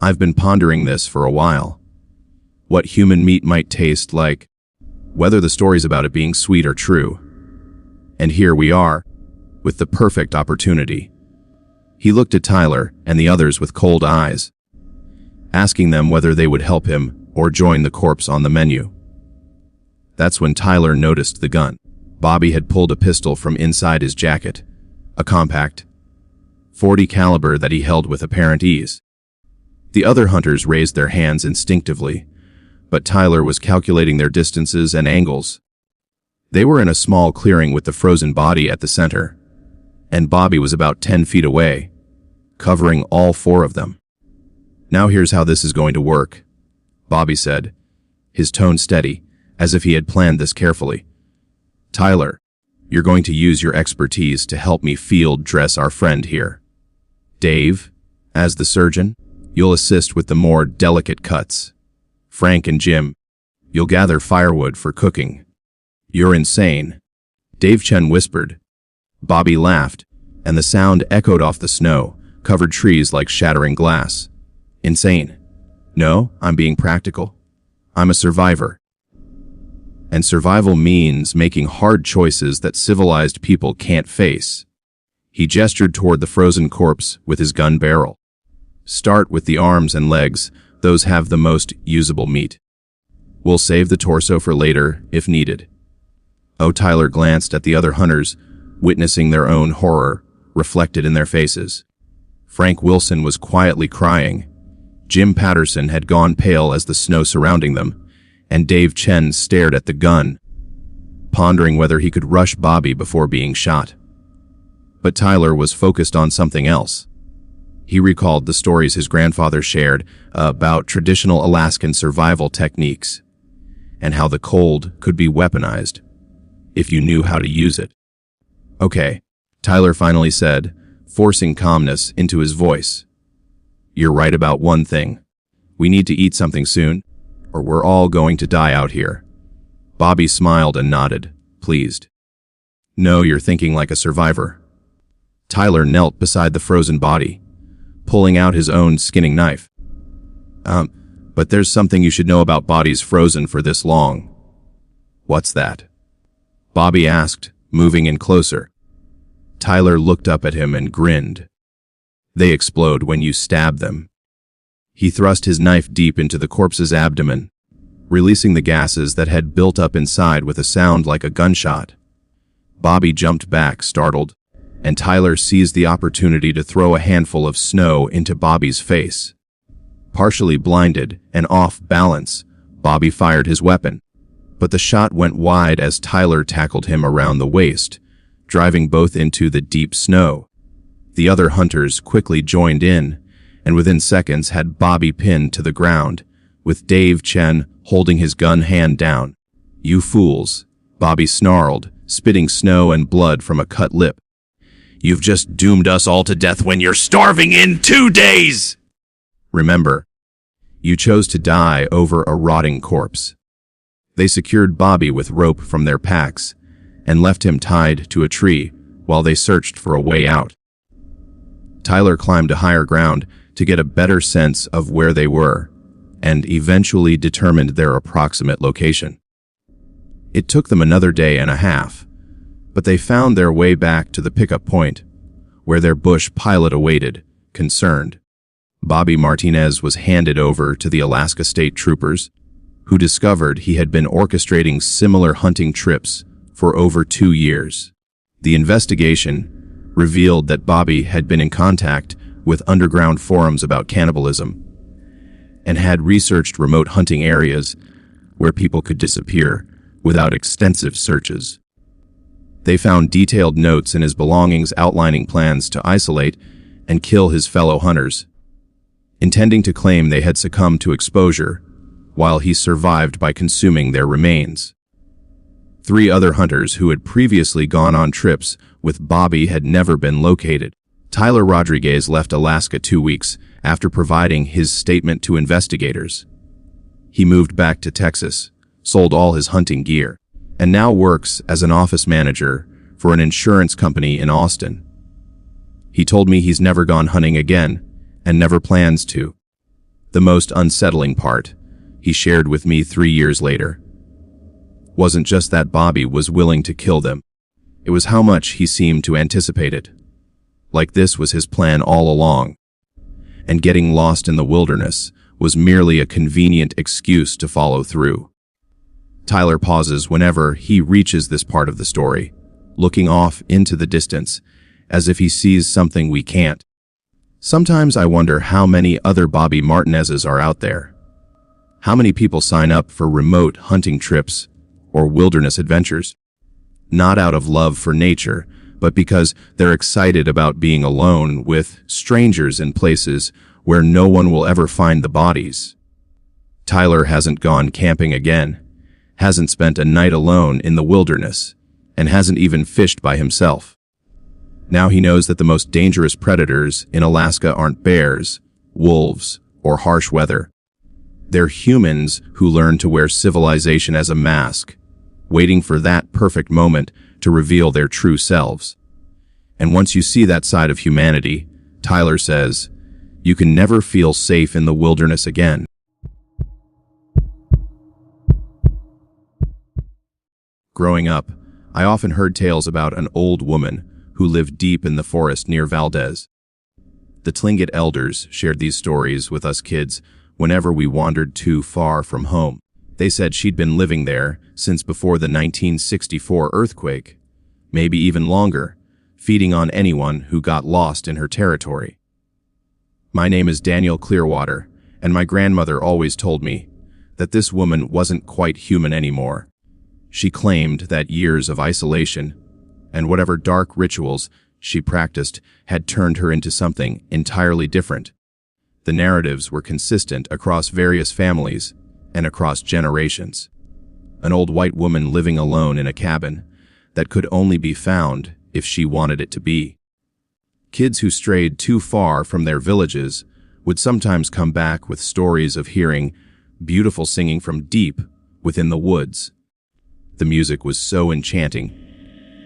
A: "I've been pondering this for a while. What human meat might taste like, whether the stories about it being sweet are true. And here we are, with the perfect opportunity." He looked at Tyler and the others with cold eyes, asking them whether they would help him or join the corpse on the menu. That's when Tyler noticed the gun. Bobby had pulled a pistol from inside his jacket, a compact .40 caliber that he held with apparent ease. The other hunters raised their hands instinctively, but Tyler was calculating their distances and angles. They were in a small clearing with the frozen body at the center, and Bobby was about 10 feet away, covering all 4 of them. "Now here's how this is going to work," Bobby said, his tone steady, as if he had planned this carefully. "Tyler, you're going to use your expertise to help me field dress our friend here. Dave, as the surgeon, you'll assist with the more delicate cuts. Frank and Jim, you'll gather firewood for cooking." "You're insane," Dave Chen whispered. Bobby laughed, and the sound echoed off the snow, covered trees like shattering glass. Insane. No, I'm being practical. I'm a survivor. And survival means making hard choices that civilized people can't face. He gestured toward the frozen corpse with his gun barrel. Start with the arms and legs. Those have the most usable meat. We'll save the torso for later, if needed. Tyler glanced at the other hunters, witnessing their own horror reflected in their faces. Frank Wilson was quietly crying. Jim Patterson had gone pale as the snow surrounding them, and Dave Chen stared at the gun, pondering whether he could rush Bobby before being shot. But Tyler was focused on something else. He recalled the stories his grandfather shared about traditional Alaskan survival techniques and how the cold could be weaponized if you knew how to use it. Okay, Tyler finally said, forcing calmness into his voice. You're right about one thing. We need to eat something soon, or we're all going to die out here. Bobby smiled and nodded, pleased. No, you're thinking like a survivor. Tyler knelt beside the frozen body, pulling out his own skinning knife. But there's something you should know about bodies frozen for this long. What's that? Bobby asked, moving in closer. Tyler looked up at him and grinned. They explode when you stab them. He thrust his knife deep into the corpse's abdomen, releasing the gases that had built up inside with a sound like a gunshot. Bobby jumped back, startled, and Tyler seized the opportunity to throw a handful of snow into Bobby's face. Partially blinded and off balance, Bobby fired his weapon, but the shot went wide as Tyler tackled him around the waist, driving both into the deep snow. The other hunters quickly joined in, and within seconds had Bobby pinned to the ground, with Dave Chen holding his gun hand down. You fools, Bobby snarled, spitting snow and blood from a cut lip. You've just doomed us all to death when you're starving in 2 days! Remember, you chose to die over a rotting corpse. They secured Bobby with rope from their packs and left him tied to a tree while they searched for a way out. Tyler climbed to higher ground to get a better sense of where they were and eventually determined their approximate location. It took them another day and a half, but they found their way back to the pickup point, where their bush pilot awaited, concerned. Bobby Martinez was handed over to the Alaska State Troopers, who discovered he had been orchestrating similar hunting trips for over 2 years. The investigation revealed that Bobby had been in contact with underground forums about cannibalism and had researched remote hunting areas where people could disappear without extensive searches. They found detailed notes in his belongings outlining plans to isolate and kill his fellow hunters, intending to claim they had succumbed to exposure while he survived by consuming their remains. 3 other hunters who had previously gone on trips with Bobby had never been located. Tyler Rodriguez left Alaska 2 weeks after providing his statement to investigators. He moved back to Texas, sold all his hunting gear, and now works as an office manager for an insurance company in Austin. He told me he's never gone hunting again and never plans to. The most unsettling part, he shared with me 3 years later, wasn't just that Bobby was willing to kill them. It was how much he seemed to anticipate it. Like this was his plan all along. And getting lost in the wilderness was merely a convenient excuse to follow through. Tyler pauses whenever he reaches this part of the story, looking off into the distance, as if he sees something we can't. Sometimes I wonder how many other Bobby Martinezes are out there. How many people sign up for remote hunting trips or wilderness adventures, not out of love for nature, but because they're excited about being alone with strangers in places where no one will ever find the bodies. Tyler hasn't gone camping again, hasn't spent a night alone in the wilderness, and hasn't even fished by himself. Now he knows that the most dangerous predators in Alaska aren't bears, wolves, or harsh weather. They're humans who learn to wear civilization as a mask, waiting for that perfect moment to reveal their true selves. And once you see that side of humanity, Tyler says, You can never feel safe in the wilderness again. Growing up, I often heard tales about an old woman who lived deep in the forest near Valdez. The Tlingit elders shared these stories with us kids whenever we wandered too far from home. They said she'd been living there since before the 1964 earthquake, maybe even longer, feeding on anyone who got lost in her territory. My name is Daniel Clearwater, and my grandmother always told me that this woman wasn't quite human anymore. She claimed that years of isolation and whatever dark rituals she practiced had turned her into something entirely different. The narratives were consistent across various families and across generations. An old white woman living alone in a cabin that could only be found if she wanted it to be. Kids who strayed too far from their villages would sometimes come back with stories of hearing beautiful singing from deep within the woods. The music was so enchanting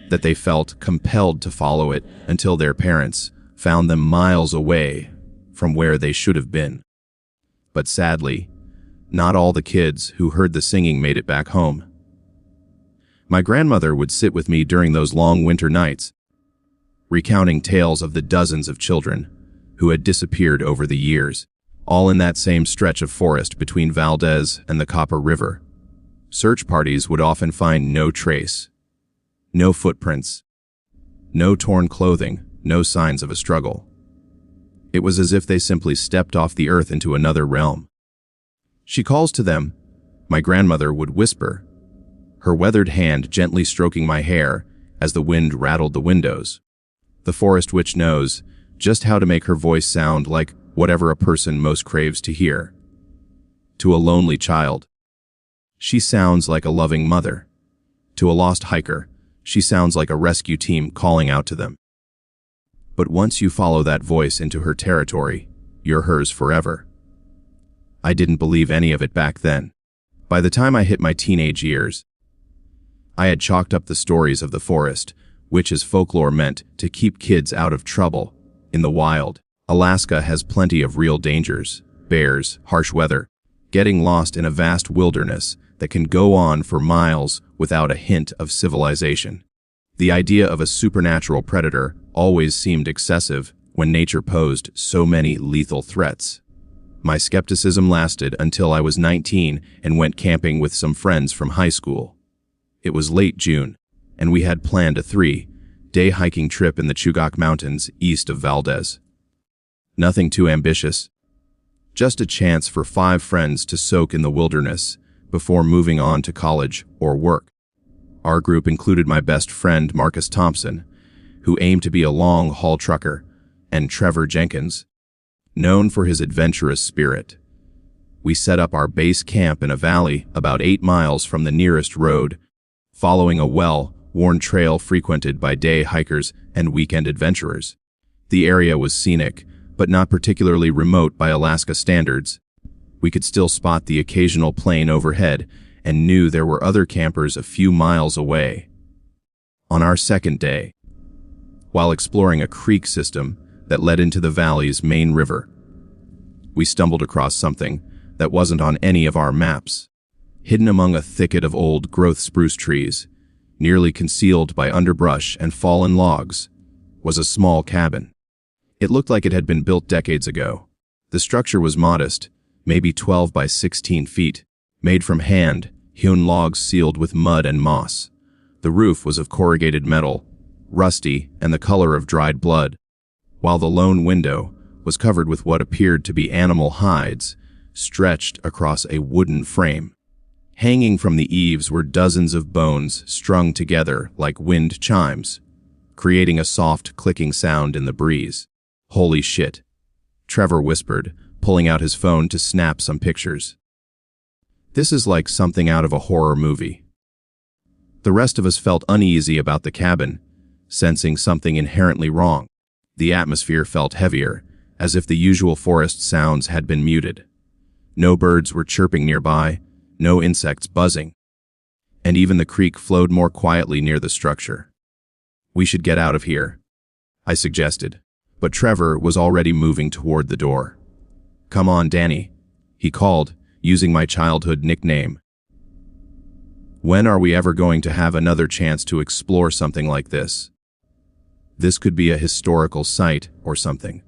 A: that they felt compelled to follow it until their parents found them miles away from where they should have been. But sadly, not all the kids who heard the singing made it back home. My grandmother would sit with me during those long winter nights, recounting tales of the dozens of children who had disappeared over the years, all in that same stretch of forest between Valdez and the Copper River. Search parties would often find no trace, no footprints, no torn clothing, no signs of a struggle. It was as if they simply stepped off the earth into another realm. "She calls to them," my grandmother would whisper, her weathered hand gently stroking my hair as the wind rattled the windows. The forest witch knows just how to make her voice sound like whatever a person most craves to hear. To a lonely child, she sounds like a loving mother. To a lost hiker, she sounds like a rescue team calling out to them. But once you follow that voice into her territory, you're hers forever. I didn't believe any of it back then. By the time I hit my teenage years, I had chalked up the stories of the forest, which as folklore meant to keep kids out of trouble in the wild. Alaska has plenty of real dangers: bears, harsh weather, getting lost in a vast wilderness that can go on for miles without a hint of civilization. The idea of a supernatural predator always seemed excessive when nature posed so many lethal threats. My skepticism lasted until I was 19 and went camping with some friends from high school. It was late June, and we had planned a 3-day hiking trip in the Chugach Mountains east of Valdez. Nothing too ambitious, just a chance for 5 friends to soak in the wilderness before moving on to college or work. Our group included my best friend Marcus Thompson, who aimed to be a long-haul trucker, and Trevor Jenkins, known for his adventurous spirit. We set up our base camp in a valley about 8 miles from the nearest road, following a well-worn trail frequented by day hikers and weekend adventurers. The area was scenic, but not particularly remote by Alaska standards. We could still spot the occasional plane overhead and knew there were other campers a few miles away. On our second day, while exploring a creek system that led into the valley's main river, we stumbled across something that wasn't on any of our maps. Hidden among a thicket of old-growth spruce trees, nearly concealed by underbrush and fallen logs, was a small cabin. It looked like it had been built decades ago. The structure was modest, maybe 12 by 16 feet, made from hand-hewn logs sealed with mud and moss. The roof was of corrugated metal, rusty and the color of dried blood, while the lone window was covered with what appeared to be animal hides, stretched across a wooden frame. Hanging from the eaves were dozens of bones strung together like wind chimes, creating a soft clicking sound in the breeze. "Holy shit," Trevor whispered, pulling out his phone to snap some pictures. "This is like something out of a horror movie." The rest of us felt uneasy about the cabin, sensing something inherently wrong. The atmosphere felt heavier, as if the usual forest sounds had been muted. No birds were chirping nearby, no insects buzzing, and even the creek flowed more quietly near the structure. "We should get out of here," I suggested, but Trevor was already moving toward the door. "Come on, Danny," he called, using my childhood nickname. When are we ever going to have another chance to explore something like this? This could be a historical site or something.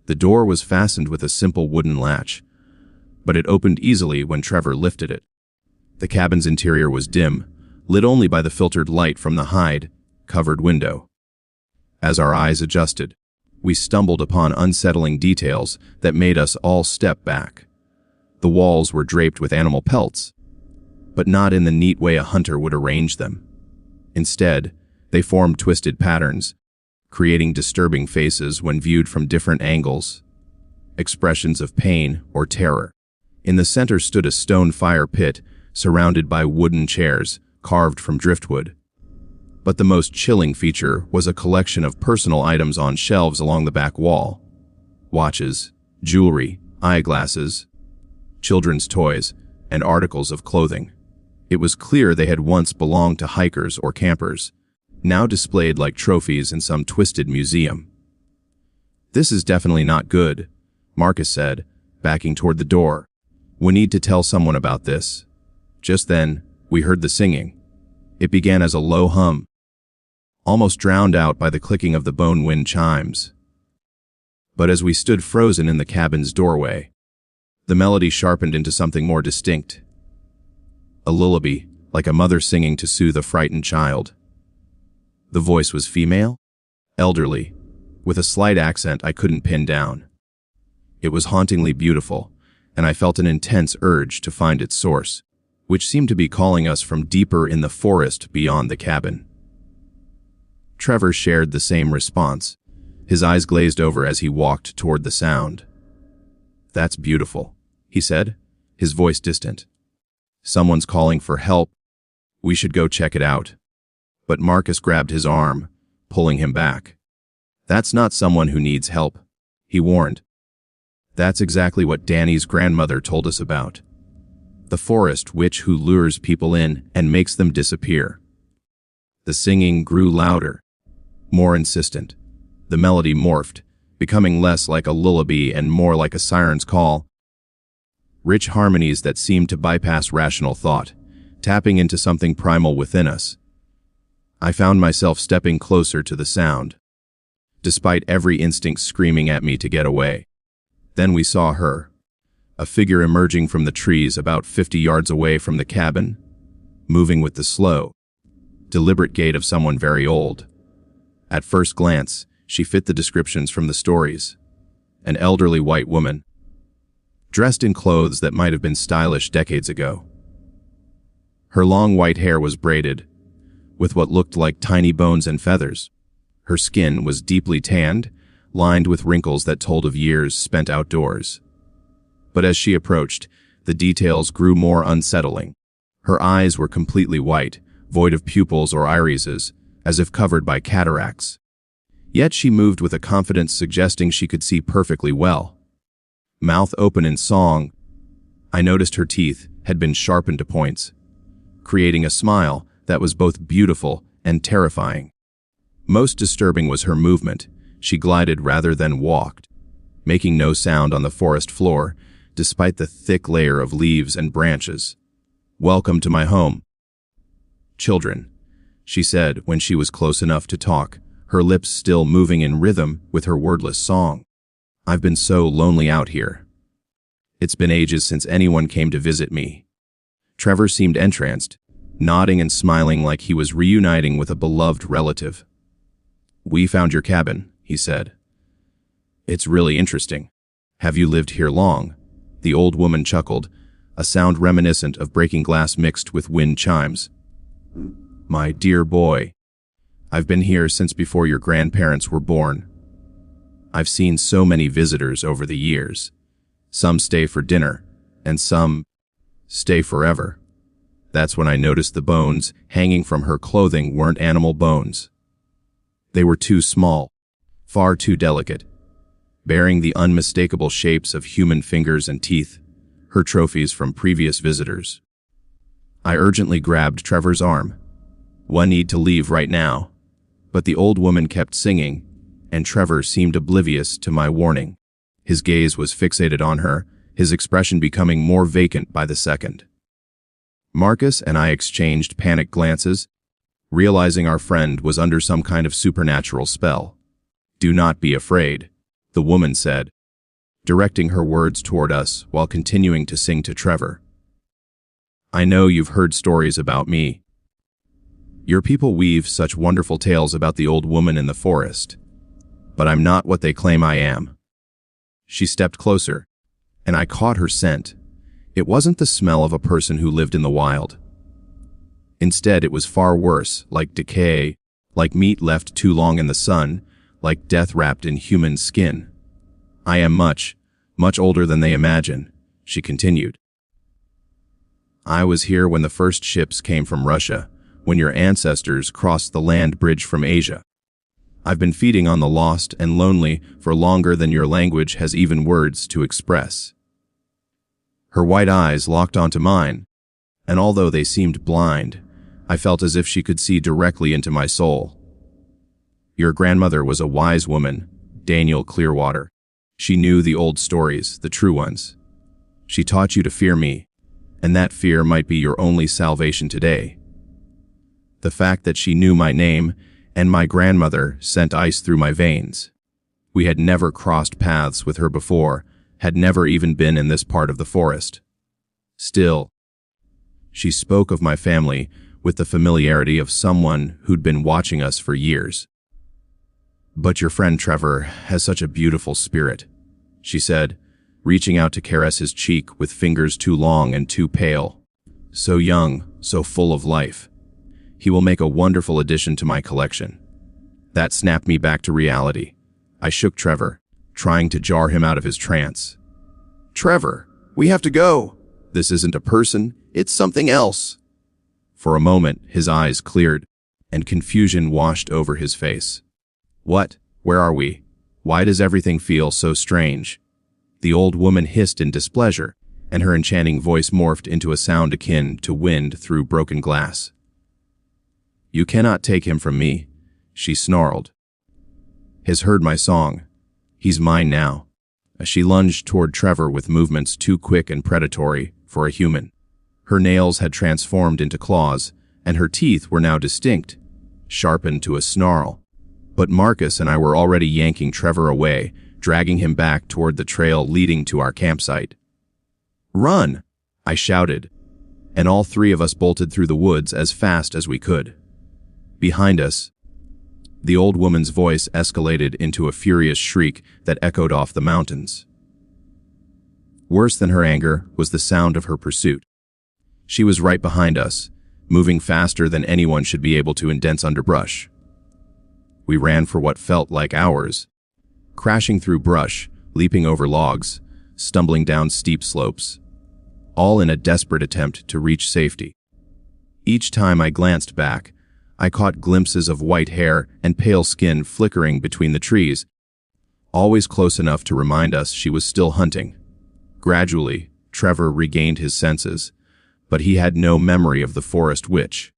A: The door was fastened with a simple wooden latch, but it opened easily when Trevor lifted it. The cabin's interior was dim, lit only by the filtered light from the hide-covered window. As our eyes adjusted, we stumbled upon unsettling details that made us all step back. The walls were draped with animal pelts, but not in the neat way a hunter would arrange them. Instead, they formed twisted patterns, creating disturbing faces when viewed from different angles, expressions of pain or terror. In the center stood a stone fire pit surrounded by wooden chairs carved from driftwood. But the most chilling feature was a collection of personal items on shelves along the back wall. Watches, jewelry, eyeglasses, children's toys, and articles of clothing. It was clear they had once belonged to hikers or campers, now displayed like trophies in some twisted museum. "This is definitely not good," Marcus said, backing toward the door. "We need to tell someone about this." Just then, we heard the singing. It began as a low hum, almost drowned out by the clicking of the bone wind chimes. But as we stood frozen in the cabin's doorway, the melody sharpened into something more distinct. A lullaby, like a mother singing to soothe a frightened child. The voice was female, elderly, with a slight accent I couldn't pin down. It was hauntingly beautiful, and I felt an intense urge to find its source, which seemed to be calling us from deeper in the forest beyond the cabin. Trevor shared the same response. His eyes glazed over as he walked toward the sound. "That's beautiful," he said, his voice distant. "Someone's calling for help. We should go check it out." But Marcus grabbed his arm, pulling him back. "That's not someone who needs help," he warned. "That's exactly what Danny's grandmother told us about. The forest witch who lures people in and makes them disappear." The singing grew louder, more insistent. The melody morphed, becoming less like a lullaby and more like a siren's call. Rich harmonies that seemed to bypass rational thought, tapping into something primal within us. I found myself stepping closer to the sound, despite every instinct screaming at me to get away. Then we saw her, a figure emerging from the trees about 50 yards away from the cabin, moving with the slow, deliberate gait of someone very old. At first glance, she fit the descriptions from the stories. An elderly white woman, dressed in clothes that might have been stylish decades ago. Her long white hair was braided, with what looked like tiny bones and feathers. Her skin was deeply tanned, lined with wrinkles that told of years spent outdoors. But as she approached, the details grew more unsettling. Her eyes were completely white, void of pupils or irises, as if covered by cataracts. Yet she moved with a confidence suggesting she could see perfectly well. Mouth open in song, I noticed her teeth had been sharpened to points, creating a smile that was both beautiful and terrifying. Most disturbing was her movement. She glided rather than walked, making no sound on the forest floor, despite the thick layer of leaves and branches. "Welcome to my home, children," she said when she was close enough to talk, her lips still moving in rhythm with her wordless song. "I've been so lonely out here. It's been ages since anyone came to visit me." Trevor seemed entranced, nodding and smiling like he was reuniting with a beloved relative. "We found your cabin," he said. "It's really interesting. Have you lived here long?" The old woman chuckled, a sound reminiscent of breaking glass mixed with wind chimes. "My dear boy, I've been here since before your grandparents were born. I've seen so many visitors over the years. Some stay for dinner, and some stay forever." That's when I noticed the bones hanging from her clothing weren't animal bones. They were too small, far too delicate, bearing the unmistakable shapes of human fingers and teeth, her trophies from previous visitors. I urgently grabbed Trevor's arm. "One need to leave right now," but the old woman kept singing, and Trevor seemed oblivious to my warning. His gaze was fixated on her, his expression becoming more vacant by the second. Marcus and I exchanged panicked glances, realizing our friend was under some kind of supernatural spell. "Do not be afraid," the woman said, directing her words toward us while continuing to sing to Trevor. "I know you've heard stories about me. Your people weave such wonderful tales about the old woman in the forest, but I'm not what they claim I am." She stepped closer, and I caught her scent. It wasn't the smell of a person who lived in the wild. Instead, it was far worse, like decay, like meat left too long in the sun, like death wrapped in human skin. "I am much, much older than they imagine," she continued. "I was here when the first ships came from Russia, when your ancestors crossed the land bridge from Asia. I've been feeding on the lost and lonely for longer than your language has even words to express." Her white eyes locked onto mine, and although they seemed blind, I felt as if she could see directly into my soul. "Your grandmother was a wise woman, Daniel Clearwater. She knew the old stories, the true ones. She taught you to fear me, and that fear might be your only salvation today." The fact that she knew my name and my grandmother sent ice through my veins. We had never crossed paths with her before, had never even been in this part of the forest. Still, she spoke of my family with the familiarity of someone who'd been watching us for years. "But your friend Trevor has such a beautiful spirit," she said, reaching out to caress his cheek with fingers too long and too pale. "So young, so full of life. He will make a wonderful addition to my collection." That snapped me back to reality. I shook Trevor, trying to jar him out of his trance. "Trevor, we have to go. This isn't a person, it's something else." For a moment, his eyes cleared, and confusion washed over his face. "What? Where are we? Why does everything feel so strange?" The old woman hissed in displeasure, and her enchanting voice morphed into a sound akin to wind through broken glass. "You cannot take him from me," she snarled. "Has heard my song. He's mine now." As she lunged toward Trevor with movements too quick and predatory for a human. Her nails had transformed into claws, and her teeth were now distinct, sharpened to a snarl. But Marcus and I were already yanking Trevor away, dragging him back toward the trail leading to our campsite. "Run!" I shouted, and all three of us bolted through the woods as fast as we could. Behind us, the old woman's voice escalated into a furious shriek that echoed off the mountains. Worse than her anger was the sound of her pursuit. She was right behind us, moving faster than anyone should be able to in dense underbrush. We ran for what felt like hours, crashing through brush, leaping over logs, stumbling down steep slopes, all in a desperate attempt to reach safety. Each time I glanced back, I caught glimpses of white hair and pale skin flickering between the trees, always close enough to remind us she was still hunting. Gradually, Trevor regained his senses, but he had no memory of the forest witch.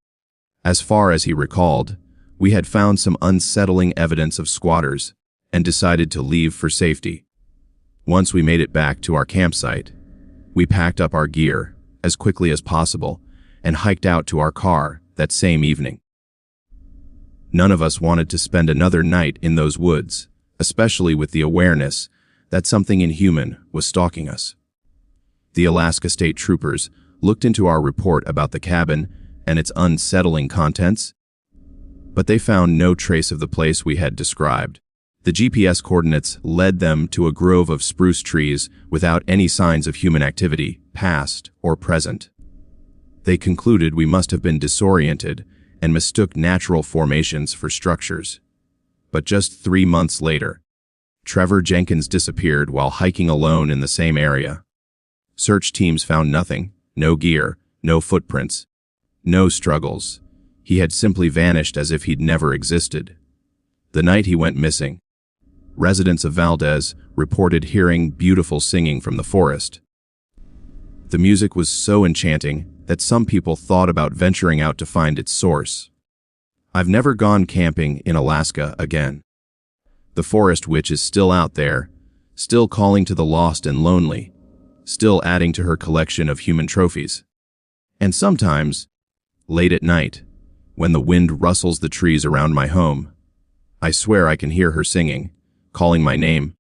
A: As far as he recalled, we had found some unsettling evidence of squatters and decided to leave for safety. Once we made it back to our campsite, we packed up our gear as quickly as possible and hiked out to our car that same evening. None of us wanted to spend another night in those woods, especially with the awareness that something inhuman was stalking us. The Alaska State Troopers looked into our report about the cabin and its unsettling contents, but they found no trace of the place we had described. The GPS coordinates led them to a grove of spruce trees without any signs of human activity, past or present. They concluded we must have been disoriented and mistook natural formations for structures. But just 3 months later, Trevor Jenkins disappeared while hiking alone in the same area. Search teams found nothing, no gear, no footprints, no struggles. He had simply vanished as if he'd never existed. The night he went missing, residents of Valdez reported hearing beautiful singing from the forest. The music was so enchanting that some people thought about venturing out to find its source. I've never gone camping in Alaska again. The forest witch is still out there, still calling to the lost and lonely, still adding to her collection of human trophies. And sometimes, late at night, when the wind rustles the trees around my home, I swear I can hear her singing, calling my name,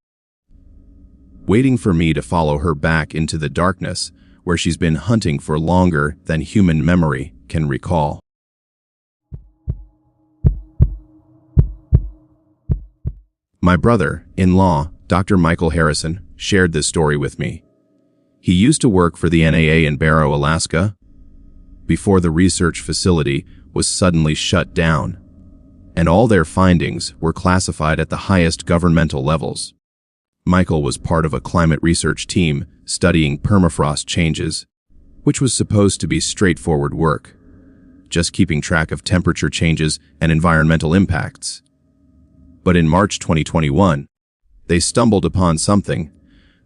A: waiting for me to follow her back into the darkness where she's been hunting for longer than human memory can recall. My brother-in-law, Dr. Michael Harrison, shared this story with me. He used to work for the NAA in Barrow, Alaska, before the research facility was suddenly shut down, and all their findings were classified at the highest governmental levels. Michael was part of a climate research team studying permafrost changes, which was supposed to be straightforward work, just keeping track of temperature changes and environmental impacts. But in March 2021, they stumbled upon something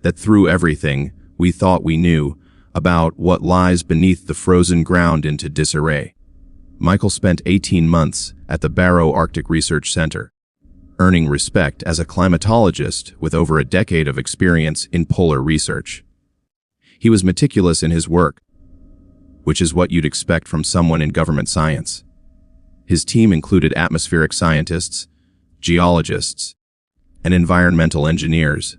A: that threw everything we thought we knew about what lies beneath the frozen ground into disarray. Michael spent 18 months at the Barrow Arctic Research Center, earning respect as a climatologist with over a decade of experience in polar research. He was meticulous in his work, which is what you'd expect from someone in government science. His team included atmospheric scientists, geologists, and environmental engineers,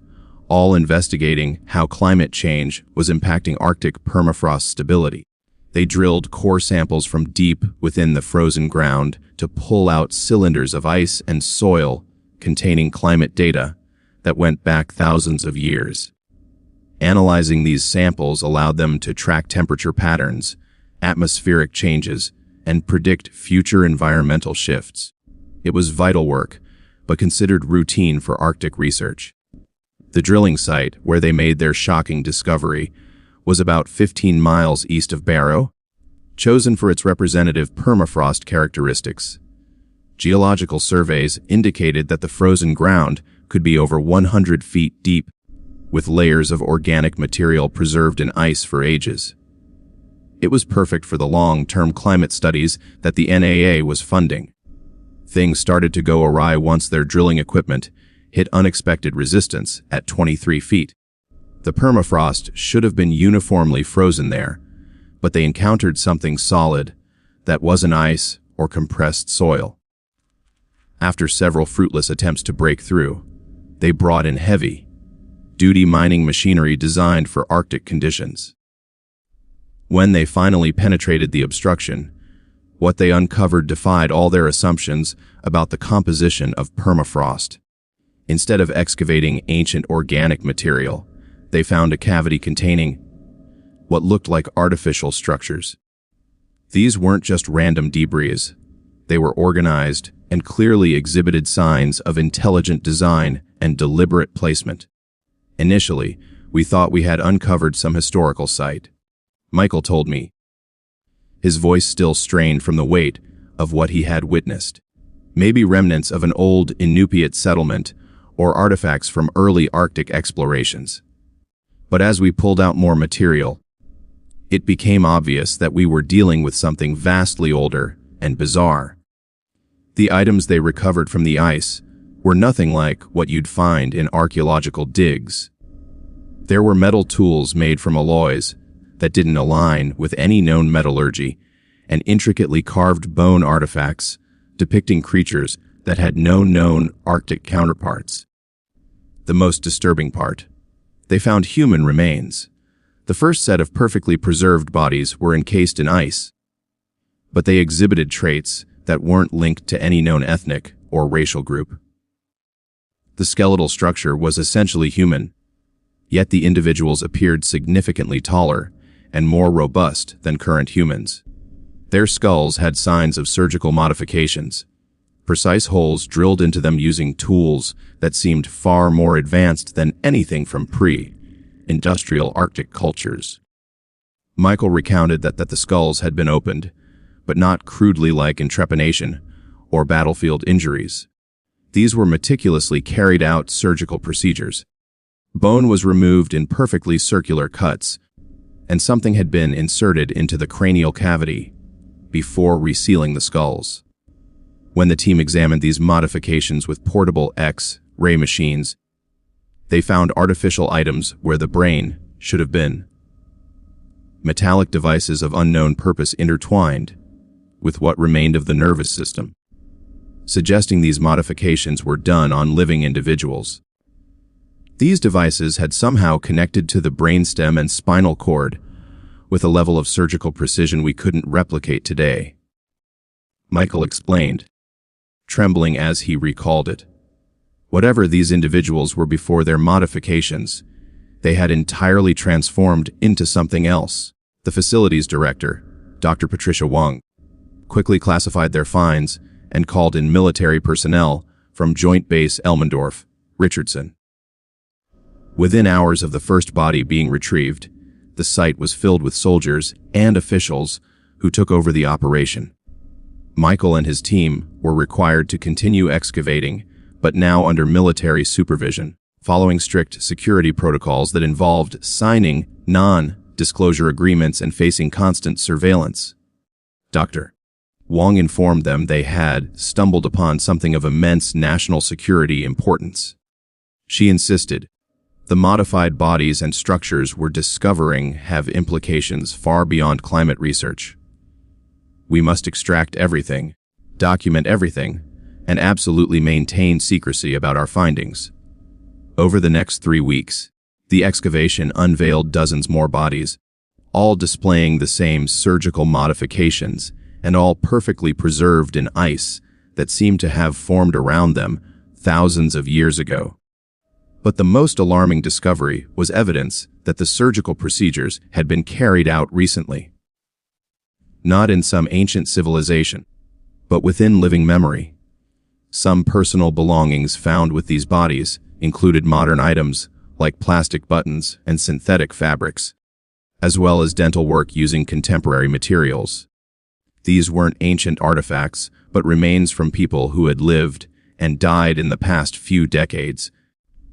A: all investigating how climate change was impacting Arctic permafrost stability. They drilled core samples from deep within the frozen ground to pull out cylinders of ice and soil containing climate data that went back thousands of years. Analyzing these samples allowed them to track temperature patterns, atmospheric changes, and predict future environmental shifts. It was vital work, but considered routine for Arctic research. The drilling site where they made their shocking discovery was about 15 miles east of Barrow, chosen for its representative permafrost characteristics. Geological surveys indicated that the frozen ground could be over 100 feet deep, with layers of organic material preserved in ice for ages. It was perfect for the long-term climate studies that the NAA was funding. Things started to go awry once their drilling equipment hit unexpected resistance at 23 feet. The permafrost should have been uniformly frozen there, but they encountered something solid that wasn't ice or compressed soil. After several fruitless attempts to break through, they brought in heavy-duty mining machinery designed for Arctic conditions. When they finally penetrated the obstruction, what they uncovered defied all their assumptions about the composition of permafrost. Instead of excavating ancient organic material, they found a cavity containing what looked like artificial structures. These weren't just random debris. They were organized and clearly exhibited signs of intelligent design and deliberate placement. Initially, we thought we had uncovered some historical site, Michael told me, his voice still strained from the weight of what he had witnessed. Maybe remnants of an old Inupiat settlement or artifacts from early Arctic explorations. But as we pulled out more material, it became obvious that we were dealing with something vastly older and bizarre. The items they recovered from the ice were nothing like what you'd find in archaeological digs. There were metal tools made from alloys that didn't align with any known metallurgy, and intricately carved bone artifacts depicting creatures that had no known Arctic counterparts. The most disturbing part: they found human remains. The first set of perfectly preserved bodies were encased in ice, but they exhibited traits that weren't linked to any known ethnic or racial group. The skeletal structure was essentially human, yet the individuals appeared significantly taller and more robust than current humans. Their skulls had signs of surgical modifications, precise holes drilled into them using tools that seemed far more advanced than anything from pre-industrial Arctic cultures. Michael recounted that the skulls had been opened, but not crudely like in trepanation or battlefield injuries. These were meticulously carried out surgical procedures. Bone was removed in perfectly circular cuts, and something had been inserted into the cranial cavity before resealing the skulls. When the team examined these modifications with portable X-ray ray machines. They found artificial items where the brain should have been. Metallic devices of unknown purpose intertwined with what remained of the nervous system, suggesting these modifications were done on living individuals. These devices had somehow connected to the brainstem and spinal cord with a level of surgical precision we couldn't replicate today. Michael explained, trembling as he recalled it. Whatever these individuals were before their modifications, they had entirely transformed into something else. The facilities director, Dr. Patricia Wong, quickly classified their finds and called in military personnel from Joint Base Elmendorf, Richardson. Within hours of the first body being retrieved, the site was filled with soldiers and officials who took over the operation. Michael and his team were required to continue excavating, but now under military supervision, following strict security protocols that involved signing non-disclosure agreements and facing constant surveillance. Dr. Wong informed them they had stumbled upon something of immense national security importance. She insisted, the modified bodies and structures we're discovering have implications far beyond climate research. We must extract everything, document everything, and absolutely maintain secrecy about our findings. Over the next 3 weeks, the excavation unveiled dozens more bodies, all displaying the same surgical modifications and all perfectly preserved in ice that seemed to have formed around them thousands of years ago. But the most alarming discovery was evidence that the surgical procedures had been carried out recently. Not in some ancient civilization, but within living memory. Some personal belongings found with these bodies included modern items like plastic buttons and synthetic fabrics, as well as dental work using contemporary materials. These weren't ancient artifacts, but remains from people who had lived and died in the past few decades.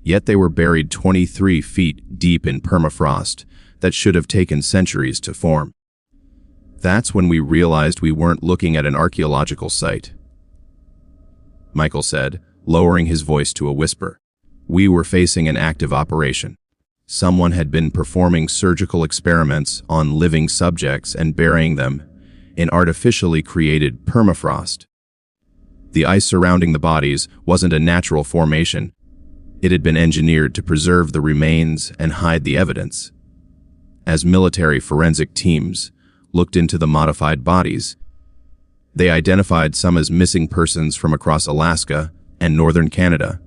A: Yet they were buried 23 feet deep in permafrost that should have taken centuries to form. That's when we realized we weren't looking at an archaeological site, Michael said, lowering his voice to a whisper. We were facing an active operation. Someone had been performing surgical experiments on living subjects and burying them in artificially created permafrost. The ice surrounding the bodies wasn't a natural formation. It had been engineered to preserve the remains and hide the evidence. As military forensic teams looked into the modified bodies, they identified some as missing persons from across Alaska and northern Canada,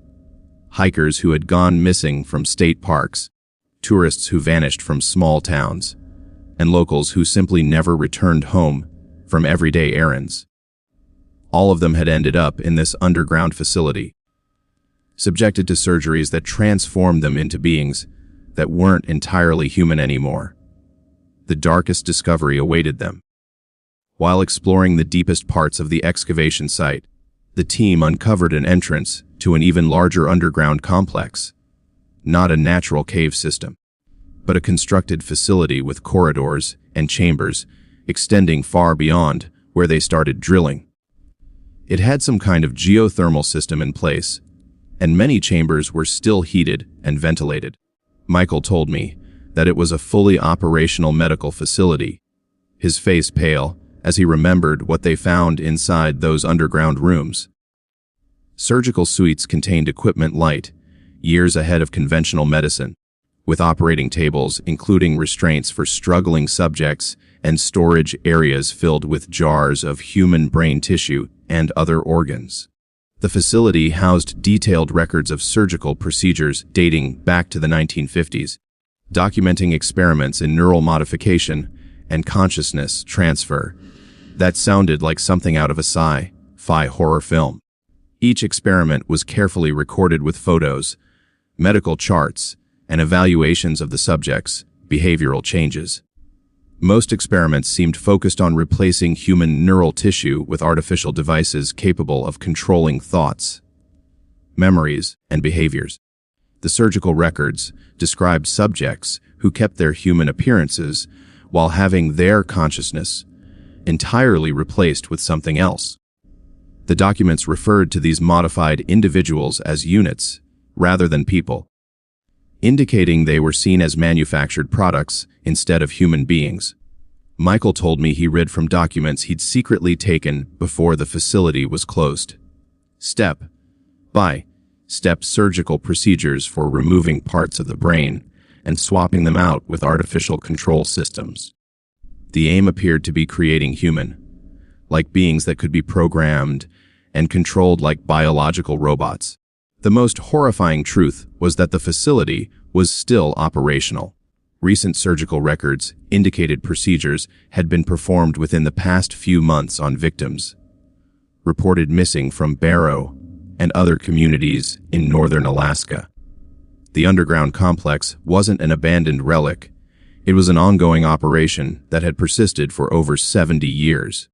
A: hikers who had gone missing from state parks, tourists who vanished from small towns, and locals who simply never returned home from everyday errands. All of them had ended up in this underground facility, subjected to surgeries that transformed them into beings that weren't entirely human anymore. The darkest discovery awaited them. While exploring the deepest parts of the excavation site, the team uncovered an entrance to an even larger underground complex. Not a natural cave system, but a constructed facility with corridors and chambers extending far beyond where they started drilling. It had some kind of geothermal system in place, and many chambers were still heated and ventilated. Michael told me that it was a fully operational medical facility, his face pale as he remembered what they found inside those underground rooms. Surgical suites contained equipment light, years ahead of conventional medicine, with operating tables including restraints for struggling subjects and storage areas filled with jars of human brain tissue and other organs. The facility housed detailed records of surgical procedures dating back to the 1950s, documenting experiments in neural modification and consciousness transfer that sounded like something out of a sci-fi horror film. Each experiment was carefully recorded with photos, medical charts, and evaluations of the subject's behavioral changes. Most experiments seemed focused on replacing human neural tissue with artificial devices capable of controlling thoughts, memories, and behaviors. The surgical records described subjects who kept their human appearances while having their consciousness entirely replaced with something else. The documents referred to these modified individuals as units rather than people, indicating they were seen as manufactured products instead of human beings. Michael told me he read from documents he'd secretly taken before the facility was closed. Step by step surgical procedures for removing parts of the brain and swapping them out with artificial control systems. The aim appeared to be creating human-like beings that could be programmed and controlled like biological robots. The most horrifying truth was that the facility was still operational. Recent surgical records indicated procedures had been performed within the past few months on victims reported missing from Barrow and other communities in northern Alaska. The underground complex wasn't an abandoned relic. It was an ongoing operation that had persisted for over 70 years.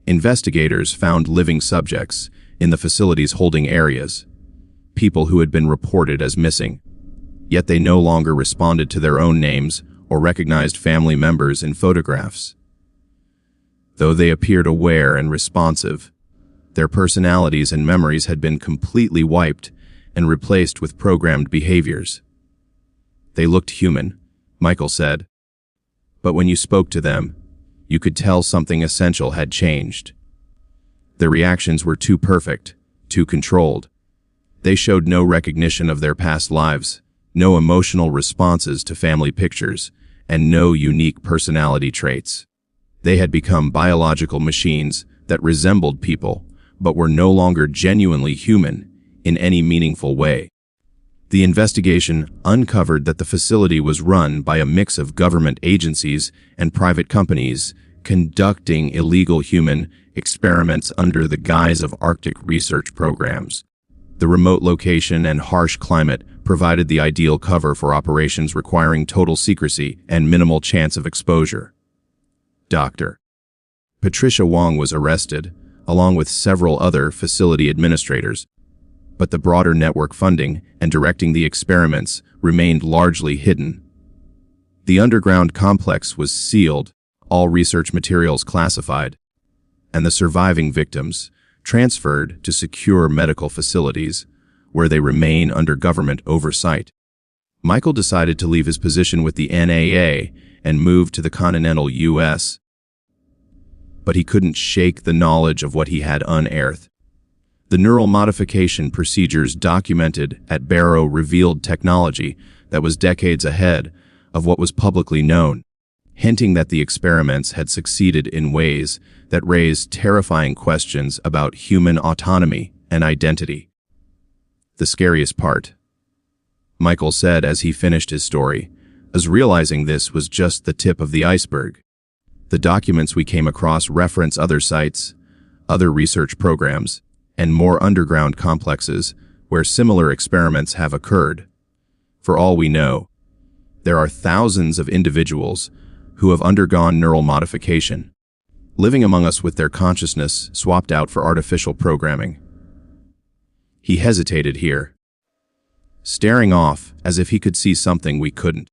A: Investigators found living subjects in the facility's holding areas, people who had been reported as missing, yet they no longer responded to their own names or recognized family members in photographs. Though they appeared aware and responsive, their personalities and memories had been completely wiped and replaced with programmed behaviors. They looked human, Michael said, but when you spoke to them, you could tell something essential had changed. Their reactions were too perfect, too controlled. They showed no recognition of their past lives, no emotional responses to family pictures, and no unique personality traits. They had become biological machines that resembled people, but were no longer genuinely human in any meaningful way. The investigation uncovered that the facility was run by a mix of government agencies and private companies conducting illegal human experiments under the guise of Arctic research programs. The remote location and harsh climate provided the ideal cover for operations requiring total secrecy and minimal chance of exposure. Dr. Patricia Wong was arrested, along with several other facility administrators, but the broader network funding and directing the experiments remained largely hidden. The underground complex was sealed, all research materials classified, and the surviving victims transferred to secure medical facilities, where they remain under government oversight. Michael decided to leave his position with the NAA and move to the continental U.S., but he couldn't shake the knowledge of what he had unearthed. The neural modification procedures documented at Barrow revealed technology that was decades ahead of what was publicly known, hinting that the experiments had succeeded in ways that raised terrifying questions about human autonomy and identity. The scariest part, Michael said as he finished his story, is realizing this was just the tip of the iceberg. The documents we came across reference other sites, other research programs, and more underground complexes where similar experiments have occurred. For all we know, there are thousands of individuals who have undergone neural modification, living among us with their consciousness swapped out for artificial programming. He hesitated here, staring off as if he could see something we couldn't.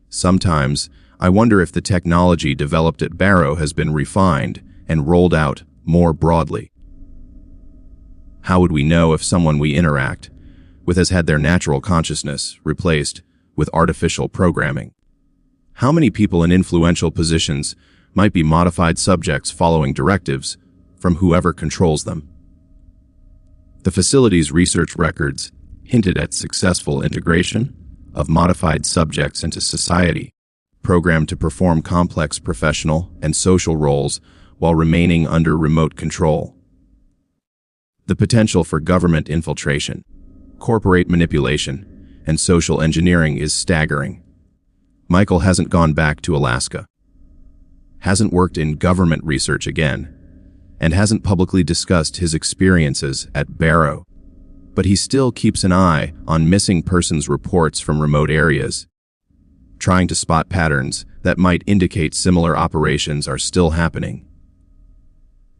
A: Sometimes, I wonder if the technology developed at Barrow has been refined and rolled out more broadly. How would we know if someone we interact with has had their natural consciousness replaced with artificial programming? How many people in influential positions might be modified subjects following directives from whoever controls them? The facility's research records hinted at successful integration of modified subjects into society, programmed to perform complex professional and social roles while remaining under remote control. The potential for government infiltration, corporate manipulation, and social engineering is staggering. Michael hasn't gone back to Alaska, hasn't worked in government research again, and hasn't publicly discussed his experiences at Barrow, but he still keeps an eye on missing persons reports from remote areas, trying to spot patterns that might indicate similar operations are still happening.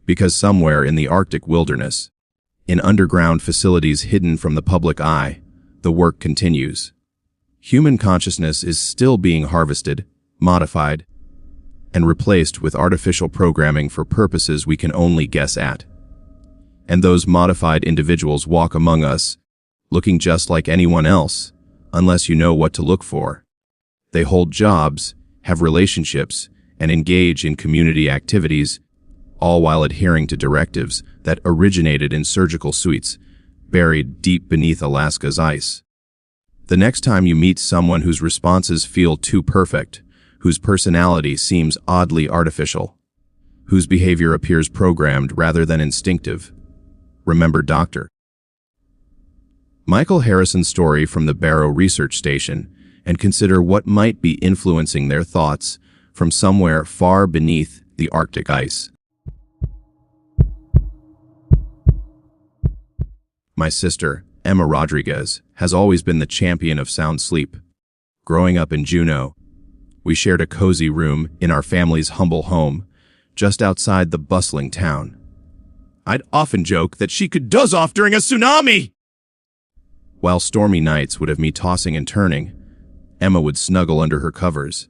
A: Because somewhere in the Arctic wilderness, in underground facilities hidden from the public eye, the work continues. Human consciousness is still being harvested, modified, and replaced with artificial programming for purposes we can only guess at. And those modified individuals walk among us, looking just like anyone else, unless you know what to look for. They hold jobs, have relationships, and engage in community activities, all while adhering to directives that originated in surgical suites buried deep beneath Alaska's ice. The next time you meet someone whose responses feel too perfect, whose personality seems oddly artificial, whose behavior appears programmed rather than instinctive, remember Dr. Michael Harrison's story from the Barrow Research Station and consider what might be influencing their thoughts from somewhere far beneath the Arctic ice. My sister, Emma Rodriguez, has always been the champion of sound sleep. Growing up in Juneau, we shared a cozy room in our family's humble home, just outside the bustling town. I'd often joke that she could doze off during a tsunami! While stormy nights would have me tossing and turning, Emma would snuggle under her covers,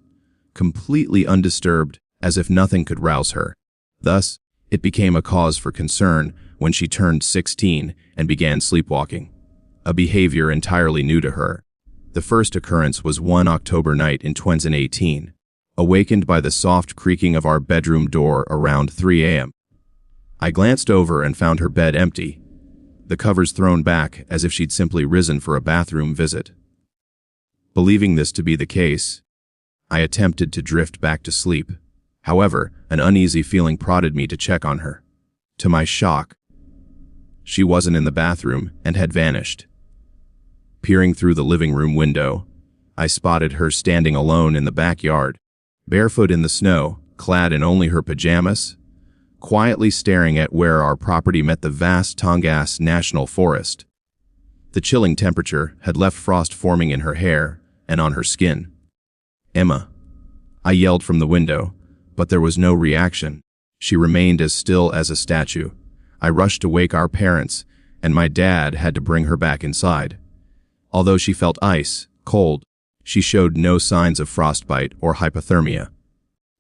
A: completely undisturbed, as if nothing could rouse her. Thus, it became a cause for concern when she turned 16 and began sleepwalking, a behavior entirely new to her. The first occurrence was one October night in 2018, awakened by the soft creaking of our bedroom door around 3 a.m. I glanced over and found her bed empty, the covers thrown back as if she'd simply risen for a bathroom visit. Believing this to be the case, I attempted to drift back to sleep. However, an uneasy feeling prodded me to check on her. To my shock, she wasn't in the bathroom and had vanished. Peering through the living room window, I spotted her standing alone in the backyard, barefoot in the snow, clad in only her pajamas, quietly staring at where our property met the vast Tongass National Forest. The chilling temperature had left frost forming in her hair and on her skin. "Emma," I yelled from the window, but there was no reaction. She remained as still as a statue. I rushed to wake our parents, and my dad had to bring her back inside. Although she felt ice, cold, she showed no signs of frostbite or hypothermia.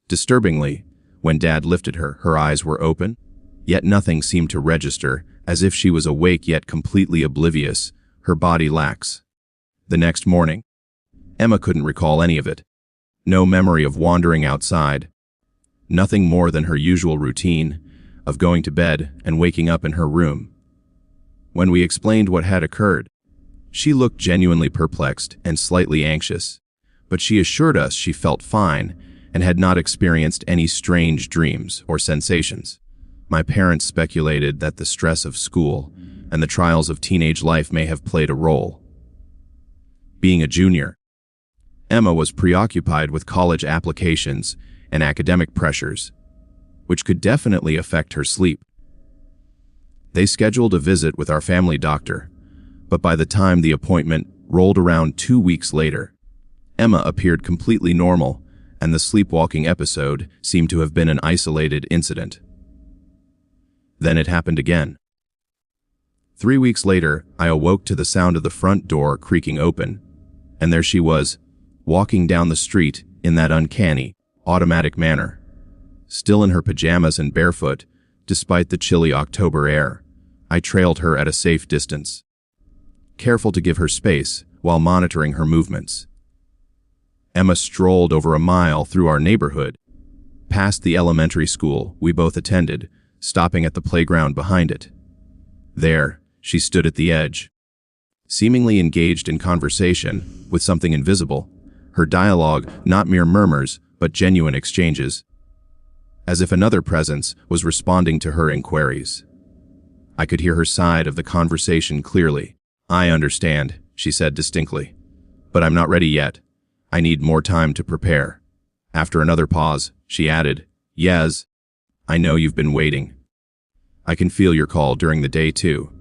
A: Disturbingly, when Dad lifted her, her eyes were open, yet nothing seemed to register, as if she was awake yet completely oblivious, her body lax. The next morning, Emma couldn't recall any of it. No memory of wandering outside. Nothing more than her usual routine of going to bed and waking up in her room. When we explained what had occurred, she looked genuinely perplexed and slightly anxious, but she assured us she felt fine and had not experienced any strange dreams or sensations. My parents speculated that the stress of school and the trials of teenage life may have played a role. Being a junior, Emma was preoccupied with college applications and academic pressures, which could definitely affect her sleep. They scheduled a visit with our family doctor, but by the time the appointment rolled around 2 weeks later, Emma appeared completely normal, and the sleepwalking episode seemed to have been an isolated incident. Then it happened again. 3 weeks later, I awoke to the sound of the front door creaking open, and there she was, walking down the street in that uncanny, automatic manner. Still in her pajamas and barefoot, despite the chilly October air, I trailed her at a safe distance, careful to give her space while monitoring her movements. Emma strolled over a mile through our neighborhood, past the elementary school we both attended, stopping at the playground behind it. There, she stood at the edge, seemingly engaged in conversation with something invisible, her dialogue not mere murmurs, but genuine exchanges, as if another presence was responding to her inquiries. I could hear her side of the conversation clearly. "I understand," she said distinctly, "but I'm not ready yet. I need more time to prepare." After another pause, she added, "Yes, I know you've been waiting. I can feel your call during the day too.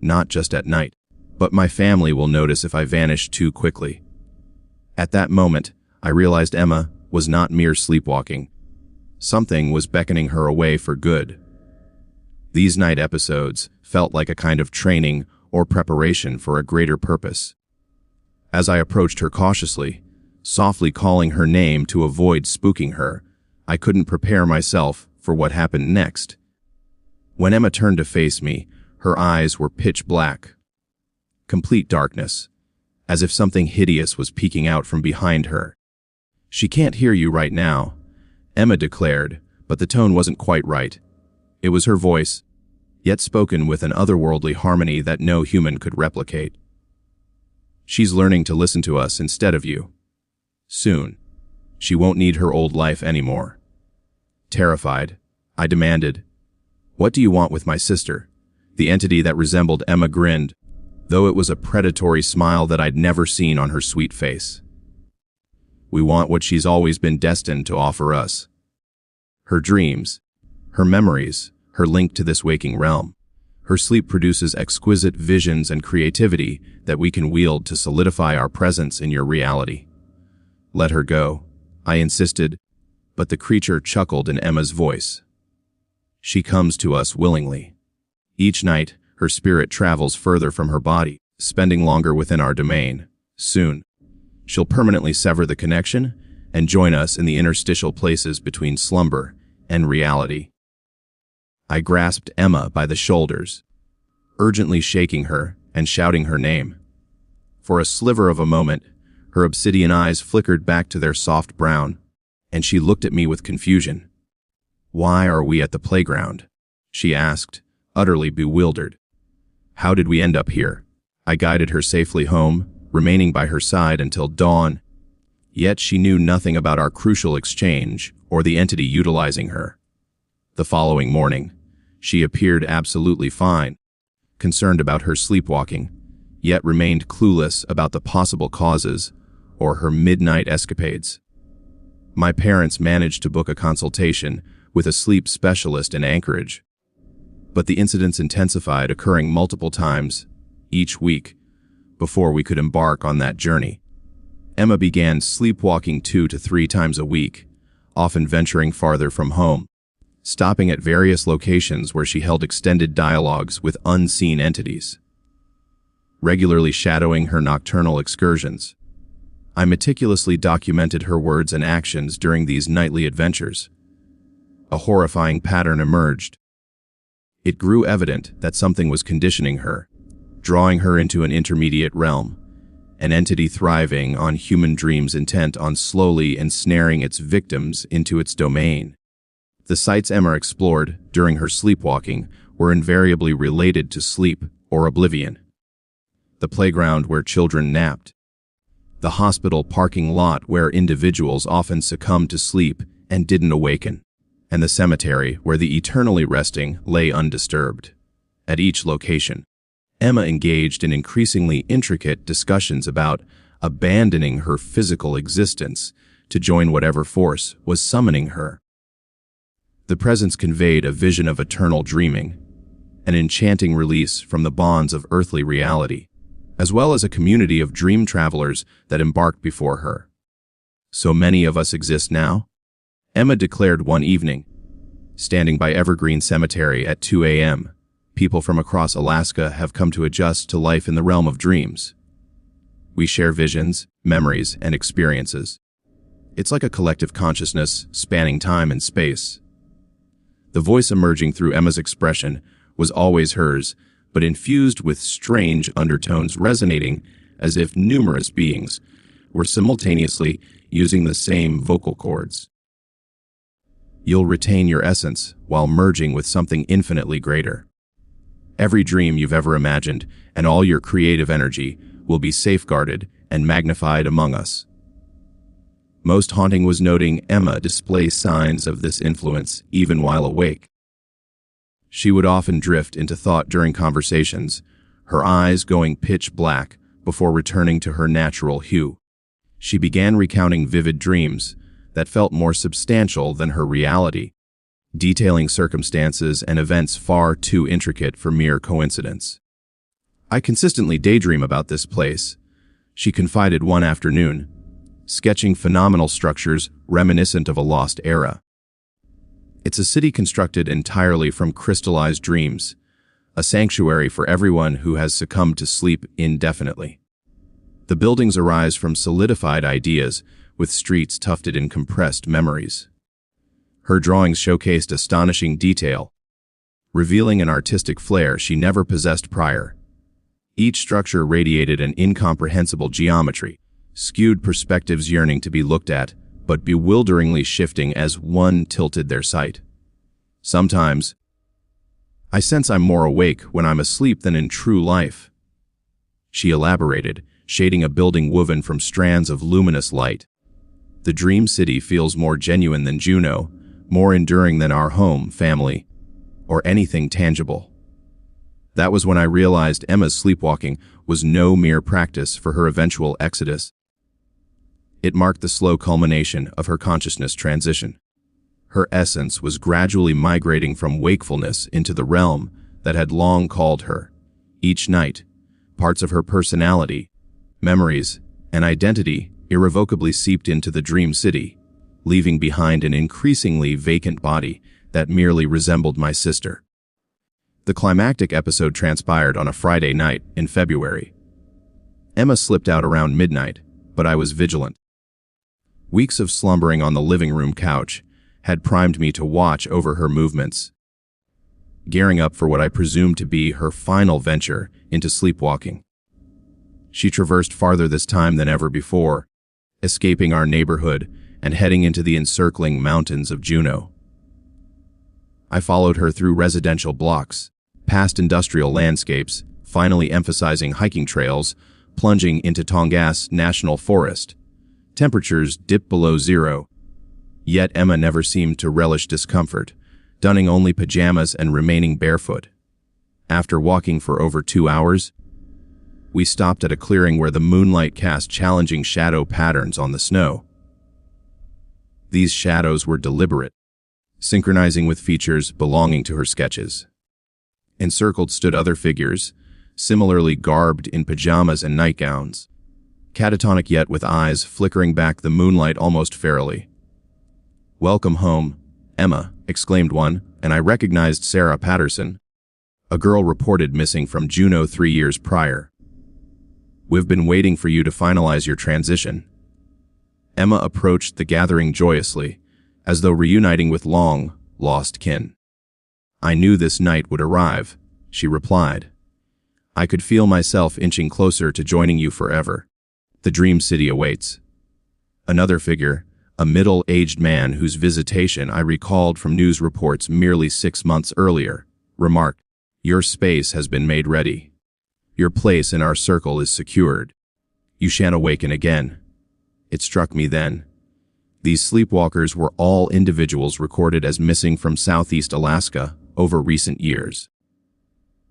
A: Not just at night, but my family will notice if I vanish too quickly." At that moment, I realized Emma was not mere sleepwalking. Something was beckoning her away for good. These night episodes felt like a kind of training or preparation for a greater purpose. As I approached her cautiously, softly calling her name to avoid spooking her, I couldn't prepare myself for what happened next. When Emma turned to face me, her eyes were pitch black, Complete darkness, as if something hideous was peeking out from behind her. "She can't hear you right now," Emma declared, but the tone wasn't quite right. It was her voice, yet spoken with an otherworldly harmony that no human could replicate. "She's learning to listen to us instead of you. Soon, she won't need her old life anymore." Terrified, I demanded, "What do you want with my sister?" The entity that resembled Emma grinned, though it was a predatory smile that I'd never seen on her sweet face. "We want what she's always been destined to offer us. Her dreams, her memories, her link to this waking realm. Her sleep produces exquisite visions and creativity that we can wield to solidify our presence in your reality. Let her go," I insisted, but the creature chuckled in Emma's voice. "She comes to us willingly. Each night, her spirit travels further from her body, spending longer within our domain. Soon, she'll permanently sever the connection and join us in the interstitial places between slumber and reality." I grasped Emma by the shoulders, urgently shaking her and shouting her name. For a sliver of a moment, her obsidian eyes flickered back to their soft brown, and she looked at me with confusion. "Why are we at the playground?" she asked, utterly bewildered. "How did we end up here?" I guided her safely home, remaining by her side until dawn. Yet she knew nothing about our crucial exchange or the entity utilizing her. The following morning, she appeared absolutely fine, concerned about her sleepwalking, yet remained clueless about the possible causes or her midnight escapades. My parents managed to book a consultation with a sleep specialist in Anchorage, but the incidents intensified, occurring multiple times each week before we could embark on that journey. Emma began sleepwalking 2 to 3 times a week, often venturing farther from home, stopping at various locations where she held extended dialogues with unseen entities, regularly shadowing her nocturnal excursions. I meticulously documented her words and actions during these nightly adventures. A horrifying pattern emerged. It grew evident that something was conditioning her, drawing her into an intermediate realm, an entity thriving on human dreams intent on slowly ensnaring its victims into its domain. The sites Emma explored during her sleepwalking were invariably related to sleep or oblivion. The playground where children napped, the hospital parking lot where individuals often succumbed to sleep and didn't awaken, and the cemetery where the eternally resting lay undisturbed. At each location, Emma engaged in increasingly intricate discussions about abandoning her physical existence to join whatever force was summoning her. The presence conveyed a vision of eternal dreaming, an enchanting release from the bonds of earthly reality, as well as a community of dream travelers that embarked before her. "So many of us exist now?" Emma declared one evening, standing by Evergreen Cemetery at 2 a.m. "People from across Alaska have come to adjust to life in the realm of dreams. We share visions, memories, and experiences. It's like a collective consciousness spanning time and space." The voice emerging through Emma's expression was always hers, but infused with strange undertones, resonating as if numerous beings were simultaneously using the same vocal cords. "You'll retain your essence while merging with something infinitely greater. Every dream you've ever imagined and all your creative energy will be safeguarded and magnified among us." Most haunting was noting Emma display signs of this influence even while awake. She would often drift into thought during conversations, her eyes going pitch black before returning to her natural hue. She began recounting vivid dreams that felt more substantial than her reality, detailing circumstances and events far too intricate for mere coincidence. "I consistently daydream about this place," she confided one afternoon, sketching phenomenal structures reminiscent of a lost era. "It's a city constructed entirely from crystallized dreams, a sanctuary for everyone who has succumbed to sleep indefinitely. The buildings arise from solidified ideas, with streets tufted in compressed memories." Her drawings showcased astonishing detail, revealing an artistic flair she never possessed prior. Each structure radiated an incomprehensible geometry, skewed perspectives yearning to be looked at, but bewilderingly shifting as one tilted their sight. Sometimes, I sense I'm more awake when I'm asleep than in true life. She elaborated, shading a building woven from strands of luminous light. The dream city feels more genuine than Juneau, more enduring than our home, family, or anything tangible. That was when I realized Emma's sleepwalking was no mere practice for her eventual exodus. It marked the slow culmination of her consciousness transition. Her essence was gradually migrating from wakefulness into the realm that had long called her. Each night, parts of her personality, memories, and identity irrevocably seeped into the dream city, leaving behind an increasingly vacant body that merely resembled my sister. The climactic episode transpired on a Friday night in February. Emma slipped out around midnight, but I was vigilant. Weeks of slumbering on the living room couch had primed me to watch over her movements, gearing up for what I presumed to be her final venture into sleepwalking. She traversed farther this time than ever before, escaping our neighborhood and heading into the encircling mountains of Juneau. I followed her through residential blocks, past industrial landscapes, finally emphasizing hiking trails, plunging into Tongass National Forest. Temperatures dipped below zero, yet Emma never seemed to relish discomfort, donning only pajamas and remaining barefoot. After walking for over 2 hours, we stopped at a clearing where the moonlight cast challenging shadow patterns on the snow. These shadows were deliberate, synchronizing with features belonging to her sketches. Encircled stood other figures, similarly garbed in pajamas and nightgowns, catatonic yet with eyes flickering back the moonlight almost ferally. "Welcome home, Emma," exclaimed one, and I recognized Sarah Patterson, a girl reported missing from Juneau 3 years prior. "We've been waiting for you to finalize your transition." Emma approached the gathering joyously, as though reuniting with long-lost kin. "I knew this night would arrive," she replied. "I could feel myself inching closer to joining you forever. The dream city awaits." Another figure, a middle-aged man whose visitation I recalled from news reports merely 6 months earlier, remarked, "Your space has been made ready. Your place in our circle is secured. You shan't awaken again." It struck me then. These sleepwalkers were all individuals recorded as missing from Southeast Alaska over recent years.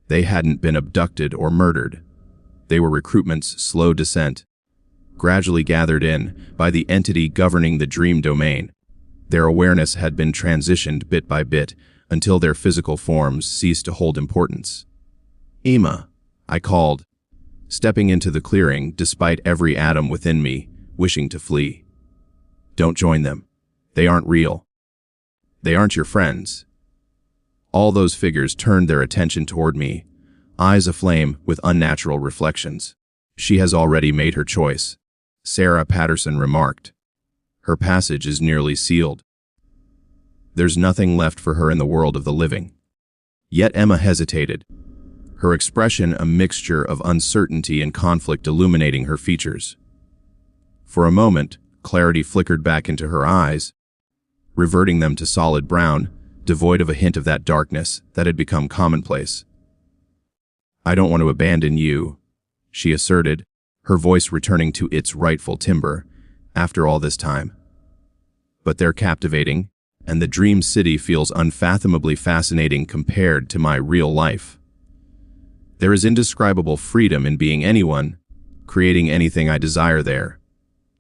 A: They hadn't been abducted or murdered. They were recruitment's slow descent, gradually gathered in by the entity governing the dream domain. Their awareness had been transitioned bit by bit until their physical forms ceased to hold importance. "Emma," I called, stepping into the clearing despite every atom within me wishing to flee. "Don't join them. They aren't real. They aren't your friends." All those figures turned their attention toward me, eyes aflame with unnatural reflections. "She has already made her choice," Sarah Patterson remarked. "Her passage is nearly sealed. There's nothing left for her in the world of the living." Yet Emma hesitated, her expression a mixture of uncertainty and conflict illuminating her features. For a moment, clarity flickered back into her eyes, reverting them to solid brown, devoid of a hint of that darkness that had become commonplace. "I don't want to abandon you," she asserted, her voice returning to its rightful timbre after all this time. "But they're captivating, and the dream city feels unfathomably fascinating compared to my real life. There is indescribable freedom in being anyone, creating anything I desire there.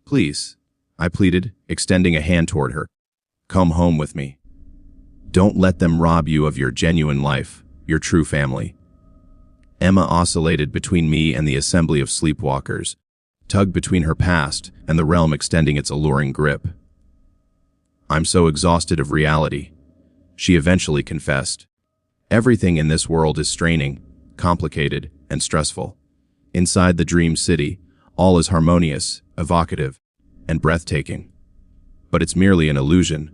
A: Please," I pleaded, extending a hand toward her. "Come home with me. Don't let them rob you of your genuine life, your true family." Emma oscillated between me and the assembly of sleepwalkers, tugged between her past and the realm extending its alluring grip. "I'm so exhausted of reality," she eventually confessed. "Everything in this world is straining, complicated, and stressful. Inside the dream city, all is harmonious, evocative, and breathtaking. But it's merely an illusion,"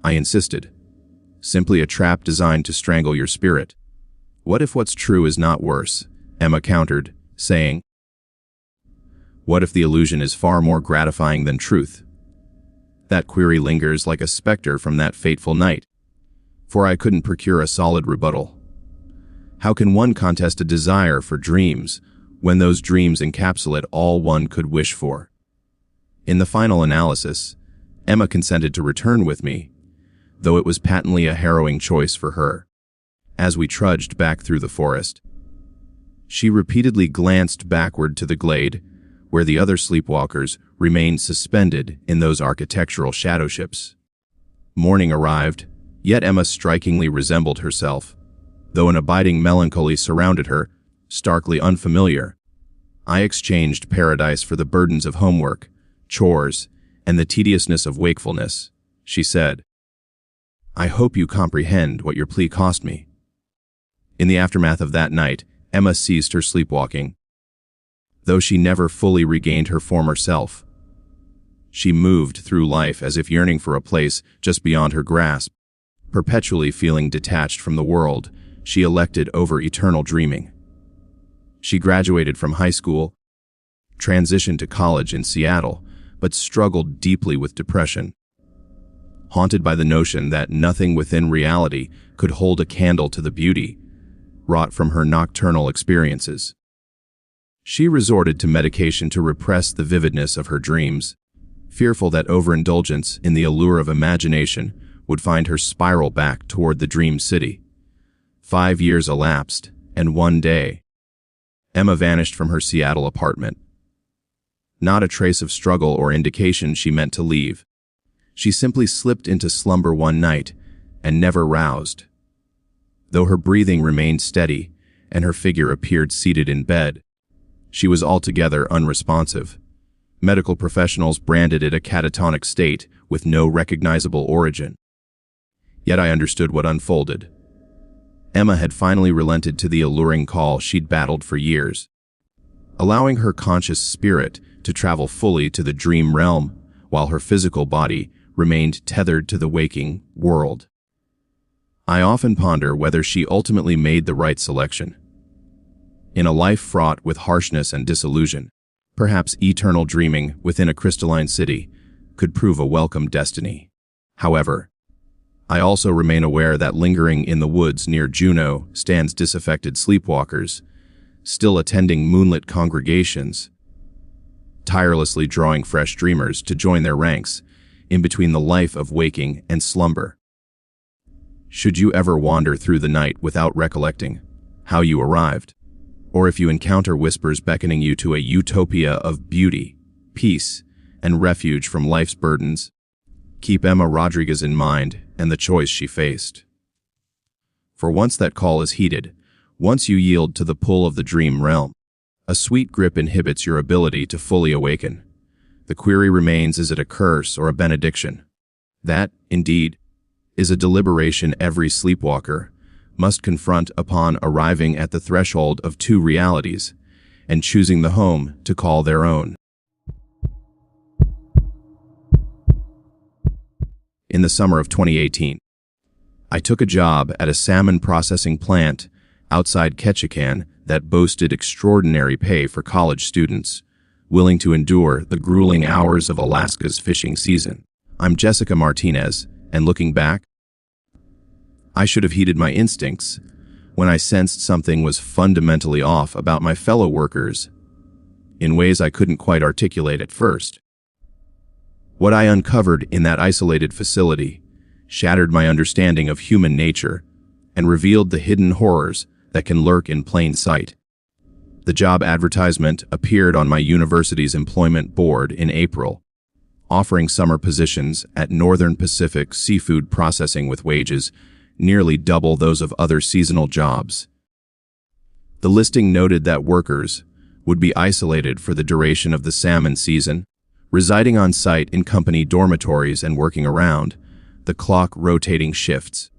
A: I insisted. "Simply a trap designed to strangle your spirit. What if what's true is not worse, Emma countered, saying, "What if the illusion is far more gratifying than truth?" That query lingers like a specter from that fateful night, for I couldn't procure a solid rebuttal. How can one contest a desire for dreams when those dreams encapsulate all one could wish for? In the final analysis, Emma consented to return with me, though it was patently a harrowing choice for her. As we trudged back through the forest, she repeatedly glanced backward to the glade, where the other sleepwalkers remained suspended in those architectural shadow ships. Morning arrived, yet Emma strikingly resembled herself, though an abiding melancholy surrounded her, starkly unfamiliar. I exchanged paradise for the burdens of homework, chores, and the tediousness of wakefulness, she said. "I hope you comprehend what your plea cost me." In the aftermath of that night, Emma ceased her sleepwalking. Though she never fully regained her former self, she moved through life as if yearning for a place just beyond her grasp. Perpetually feeling detached from the world, she elected over eternal dreaming. She graduated from high school, transitioned to college in Seattle, but struggled deeply with depression, haunted by the notion that nothing within reality could hold a candle to the beauty wrought from her nocturnal experiences. She resorted to medication to repress the vividness of her dreams, fearful that overindulgence in the allure of imagination would find her spiral back toward the dream city. 5 years elapsed, and one day, Emma vanished from her Seattle apartment. Not a trace of struggle or indication she meant to leave. She simply slipped into slumber one night and never roused. Though her breathing remained steady and her figure appeared seated in bed, she was altogether unresponsive. Medical professionals branded it a catatonic state with no recognizable origin. Yet I understood what unfolded. Emma had finally relented to the alluring call she'd battled for years, allowing her conscious spirit to travel fully to the dream realm while her physical body remained tethered to the waking world. I often ponder whether she ultimately made the right selection. In a life fraught with harshness and disillusion, perhaps eternal dreaming within a crystalline city could prove a welcome destiny. However, I also remain aware that lingering in the woods near Juneau stands disaffected sleepwalkers, still attending moonlit congregations, tirelessly drawing fresh dreamers to join their ranks in between the life of waking and slumber. Should you ever wander through the night without recollecting how you arrived, or if you encounter whispers beckoning you to a utopia of beauty, peace, and refuge from life's burdens, keep Emma Rodriguez in mind and the choice she faced. For once that call is heeded, once you yield to the pull of the dream realm, a sweet grip inhibits your ability to fully awaken. The query remains, is it a curse or a benediction? That, indeed, is a deliberation every sleepwalker must confront upon arriving at the threshold of two realities and choosing the home to call their own. In the summer of 2018, I took a job at a salmon processing plant outside Ketchikan that boasted extraordinary pay for college students willing to endure the grueling hours of Alaska's fishing season. I'm Jessica Martinez, and looking back, I should have heeded my instincts when I sensed something was fundamentally off about my fellow workers in ways I couldn't quite articulate at first. What I uncovered in that isolated facility shattered my understanding of human nature and revealed the hidden horrors that can lurk in plain sight. The job advertisement appeared on my university's employment board in April, offering summer positions at Northern Pacific Seafood Processing with wages nearly double those of other seasonal jobs. The listing noted that workers would be isolated for the duration of the salmon season, residing on site in company dormitories and working around the clock rotating shifts.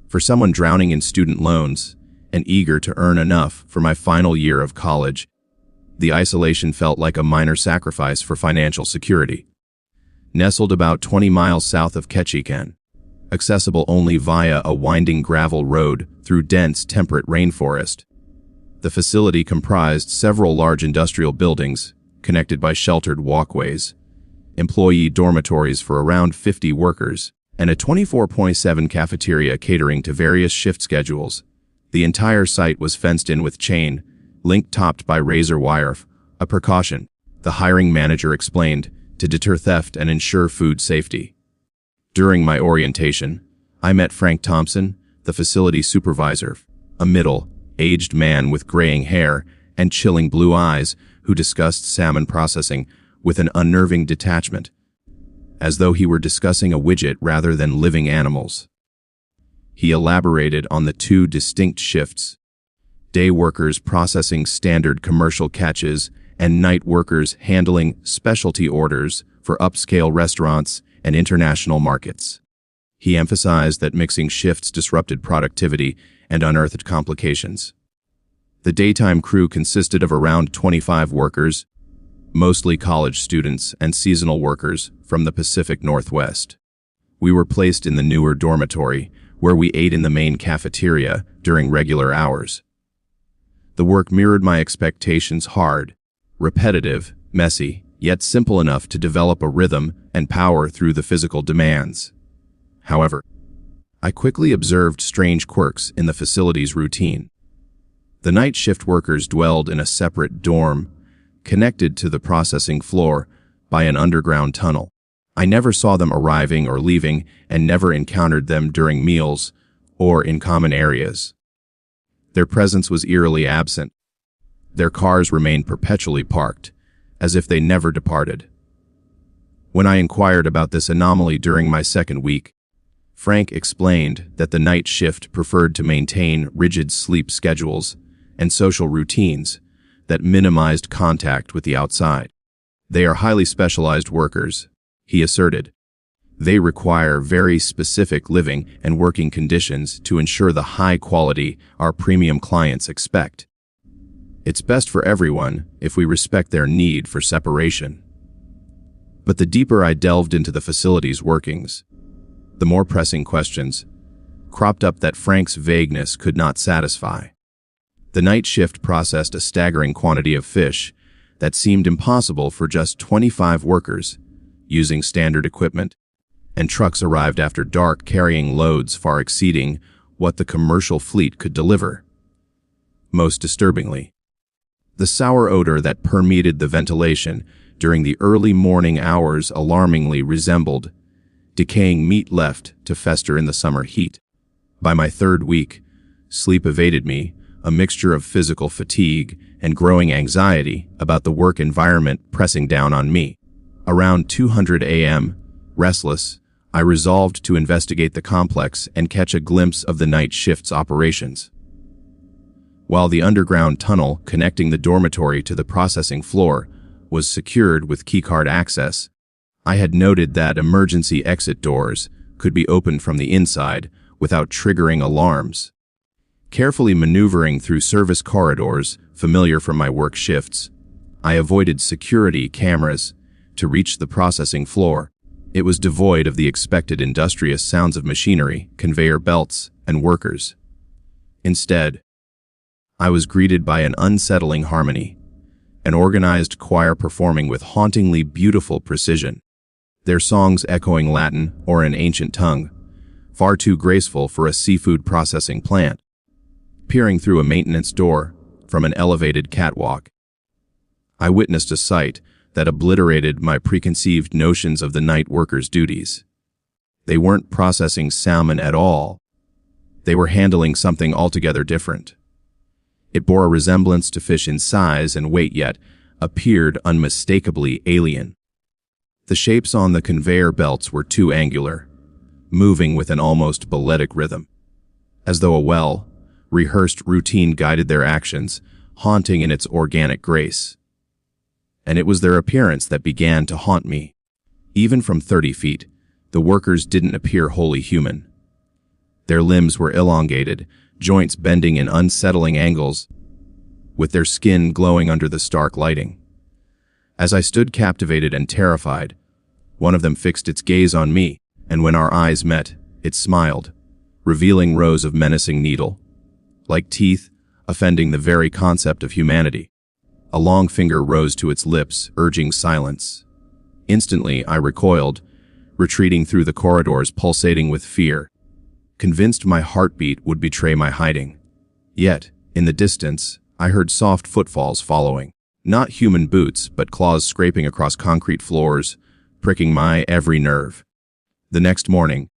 A: For someone drowning in student loans and eager to earn enough for my final year of college, the isolation felt like a minor sacrifice for financial security. Nestled about 20 miles south of Ketchikan, accessible only via a winding gravel road through dense temperate rainforest, The facility comprised several large industrial buildings connected by sheltered walkways, employee dormitories for around 50 workers, and a 24/7 cafeteria catering to various shift schedules. The entire site was fenced in with chain, link topped by razor wire, a precaution, the hiring manager explained, to deter theft and ensure food safety. During my orientation, I met Frank Thompson, the facility supervisor, a middle-aged man with graying hair and chilling blue eyes who discussed salmon processing with an unnerving detachment, as though he were discussing a widget rather than living animals. He elaborated on the two distinct shifts: day workers processing standard commercial catches and night workers handling specialty orders for upscale restaurants and international markets. He emphasized that mixing shifts disrupted productivity and unearthed complications. The daytime crew consisted of around 25 workers, mostly college students and seasonal workers from the Pacific Northwest. We were placed in the newer dormitory, where we ate in the main cafeteria during regular hours. The work mirrored my expectations: hard, repetitive, messy, yet simple enough to develop a rhythm and power through the physical demands. However, I quickly observed strange quirks in the facility's routine. The night shift workers dwelled in a separate dorm, connected to the processing floor by an underground tunnel. I never saw them arriving or leaving and never encountered them during meals or in common areas. Their presence was eerily absent. Their cars remained perpetually parked, as if they never departed. When I inquired about this anomaly during my second week, Frank explained that the night shift preferred to maintain rigid sleep schedules and social routines that minimized contact with the outside. They are highly specialized workers, he asserted. They require very specific living and working conditions to ensure the high quality our premium clients expect. It's best for everyone if we respect their need for separation. But the deeper I delved into the facility's workings, the more pressing questions cropped up that Frank's vagueness could not satisfy. The night shift processed a staggering quantity of fish that seemed impossible for just 25 workers, using standard equipment, and trucks arrived after dark carrying loads far exceeding what the commercial fleet could deliver. Most disturbingly, the sour odor that permeated the ventilation during the early morning hours alarmingly resembled decaying meat left to fester in the summer heat. By my third week, sleep evaded me, a mixture of physical fatigue and growing anxiety about the work environment pressing down on me. Around 2:00 a.m., restless, I resolved to investigate the complex and catch a glimpse of the night shift's operations. While the underground tunnel connecting the dormitory to the processing floor was secured with keycard access, I had noted that emergency exit doors could be opened from the inside without triggering alarms. Carefully maneuvering through service corridors familiar from my work shifts, I avoided security cameras to reach the processing floor. It was devoid of the expected industrious sounds of machinery, conveyor belts, and workers. Instead, I was greeted by an unsettling harmony, an organized choir performing with hauntingly beautiful precision, their songs echoing Latin or an ancient tongue, far too graceful for a seafood processing plant. Peering through a maintenance door from an elevated catwalk, I witnessed a sight that obliterated my preconceived notions of the night workers' duties. They weren't processing salmon at all. They were handling something altogether different. It bore a resemblance to fish in size and weight, yet appeared unmistakably alien. The shapes on the conveyor belts were too angular, moving with an almost balletic rhythm, as though a well-rehearsed routine guided their actions, haunting in its organic grace. And it was their appearance that began to haunt me. Even from 30 feet, the workers didn't appear wholly human. Their limbs were elongated, joints bending in unsettling angles, with their skin glowing under the stark lighting. As I stood captivated and terrified, one of them fixed its gaze on me, and when our eyes met, it smiled, revealing rows of menacing needle-like teeth offending the very concept of humanity. A long finger rose to its lips, urging silence. Instantly, I recoiled, retreating through the corridors pulsating with fear, convinced my heartbeat would betray my hiding. Yet, in the distance, I heard soft footfalls following. Not human boots, but claws scraping across concrete floors, pricking my every nerve. The next morning,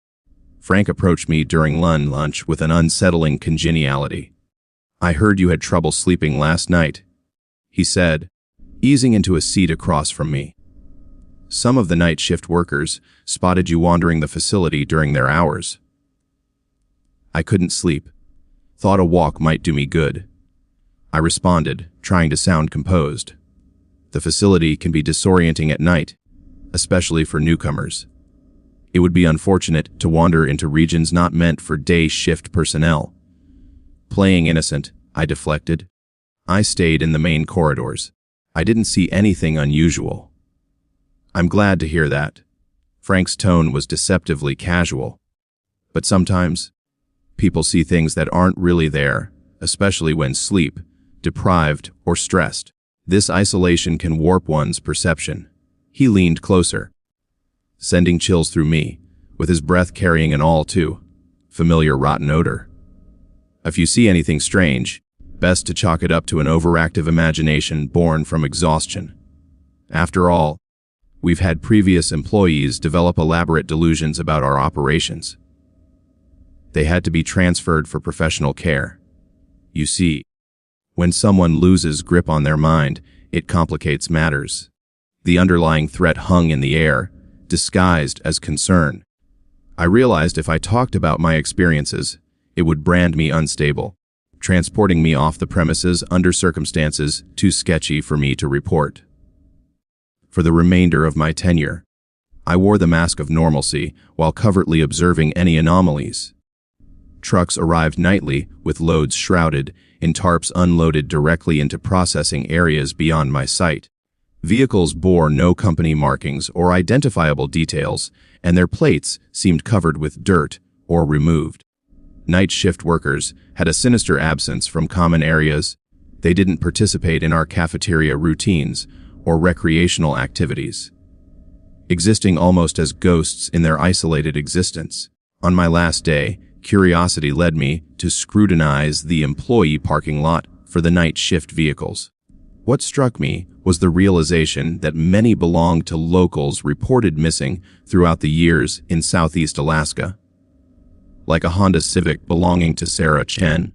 A: Frank approached me during lunch with an unsettling congeniality. "I heard you had trouble sleeping last night," he said, easing into a seat across from me. "Some of the night shift workers spotted you wandering the facility during their hours." I couldn't sleep. Thought a walk might do me good. I responded, trying to sound composed. The facility can be disorienting at night, especially for newcomers. It would be unfortunate to wander into regions not meant for day shift personnel. Playing innocent, I deflected. I stayed in the main corridors. I didn't see anything unusual. "I'm glad to hear that." Frank's tone was deceptively casual. "But sometimes, people see things that aren't really there, especially when sleep, deprived, or stressed. This isolation can warp one's perception." He leaned closer, sending chills through me, with his breath carrying an all too familiar rotten odor. "If you see anything strange, best to chalk it up to an overactive imagination born from exhaustion. After all, we've had previous employees develop elaborate delusions about our operations. They had to be transferred for professional care. You see, when someone loses grip on their mind, it complicates matters." The underlying threat hung in the air, disguised as concern. I realized if I talked about my experiences, it would brand me unstable, transporting me off the premises under circumstances too sketchy for me to report. For the remainder of my tenure, I wore the mask of normalcy while covertly observing any anomalies. Trucks arrived nightly with loads shrouded in tarps unloaded directly into processing areas beyond my sight. Vehicles bore no company markings or identifiable details, and their plates seemed covered with dirt or removed. Night shift workers had a sinister absence from common areas. They didn't participate in our cafeteria routines or recreational activities, existing almost as ghosts in their isolated existence. On my last day, curiosity led me to scrutinize the employee parking lot for the night shift vehicles. What struck me was the realization that many belonged to locals reported missing throughout the years in Southeast Alaska. Like a Honda Civic belonging to Sarah Chen,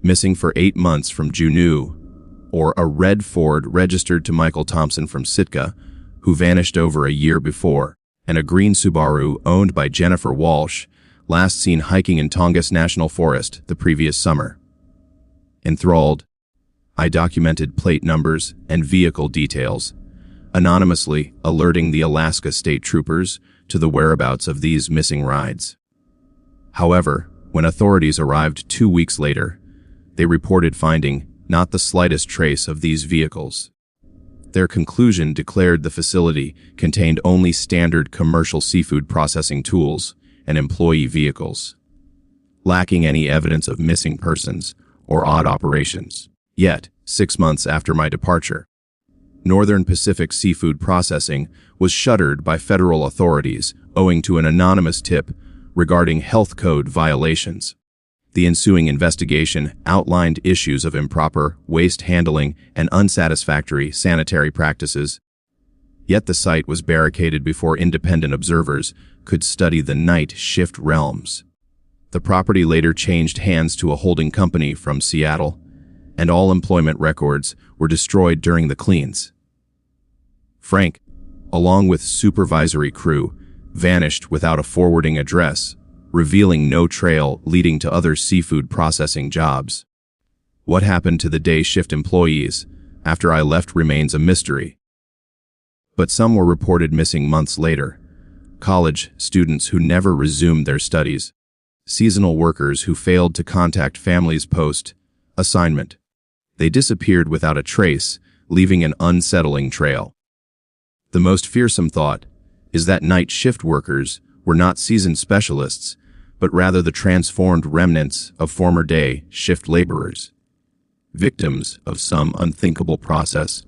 A: missing for 8 months from Juneau, or a red Ford registered to Michael Thompson from Sitka, who vanished over a year before, and a green Subaru owned by Jennifer Walsh, last seen hiking in Tongass National Forest the previous summer. Enthralled, I documented plate numbers and vehicle details, anonymously alerting the Alaska State Troopers to the whereabouts of these missing rides. However, when authorities arrived 2 weeks later, they reported finding not the slightest trace of these vehicles. Their conclusion declared the facility contained only standard commercial seafood processing tools and employee vehicles, lacking any evidence of missing persons or odd operations. Yet, 6 months after my departure, Northern Pacific Seafood Processing was shuttered by federal authorities owing to an anonymous tip regarding health code violations. The ensuing investigation outlined issues of improper waste handling and unsatisfactory sanitary practices. Yet the site was barricaded before independent observers could study the night shift realms. The property later changed hands to a holding company from Seattle, and all employment records were destroyed during the cleans. Frank, along with supervisory crew, vanished without a forwarding address, revealing no trail leading to other seafood processing jobs. What happened to the day shift employees after I left remains a mystery. But some were reported missing months later: college students who never resumed their studies, seasonal workers who failed to contact families post-assignment. They disappeared without a trace, leaving an unsettling trail. The most fearsome thought is that night shift workers were not seasoned specialists, but rather the transformed remnants of former day shift laborers. victims of some unthinkable process,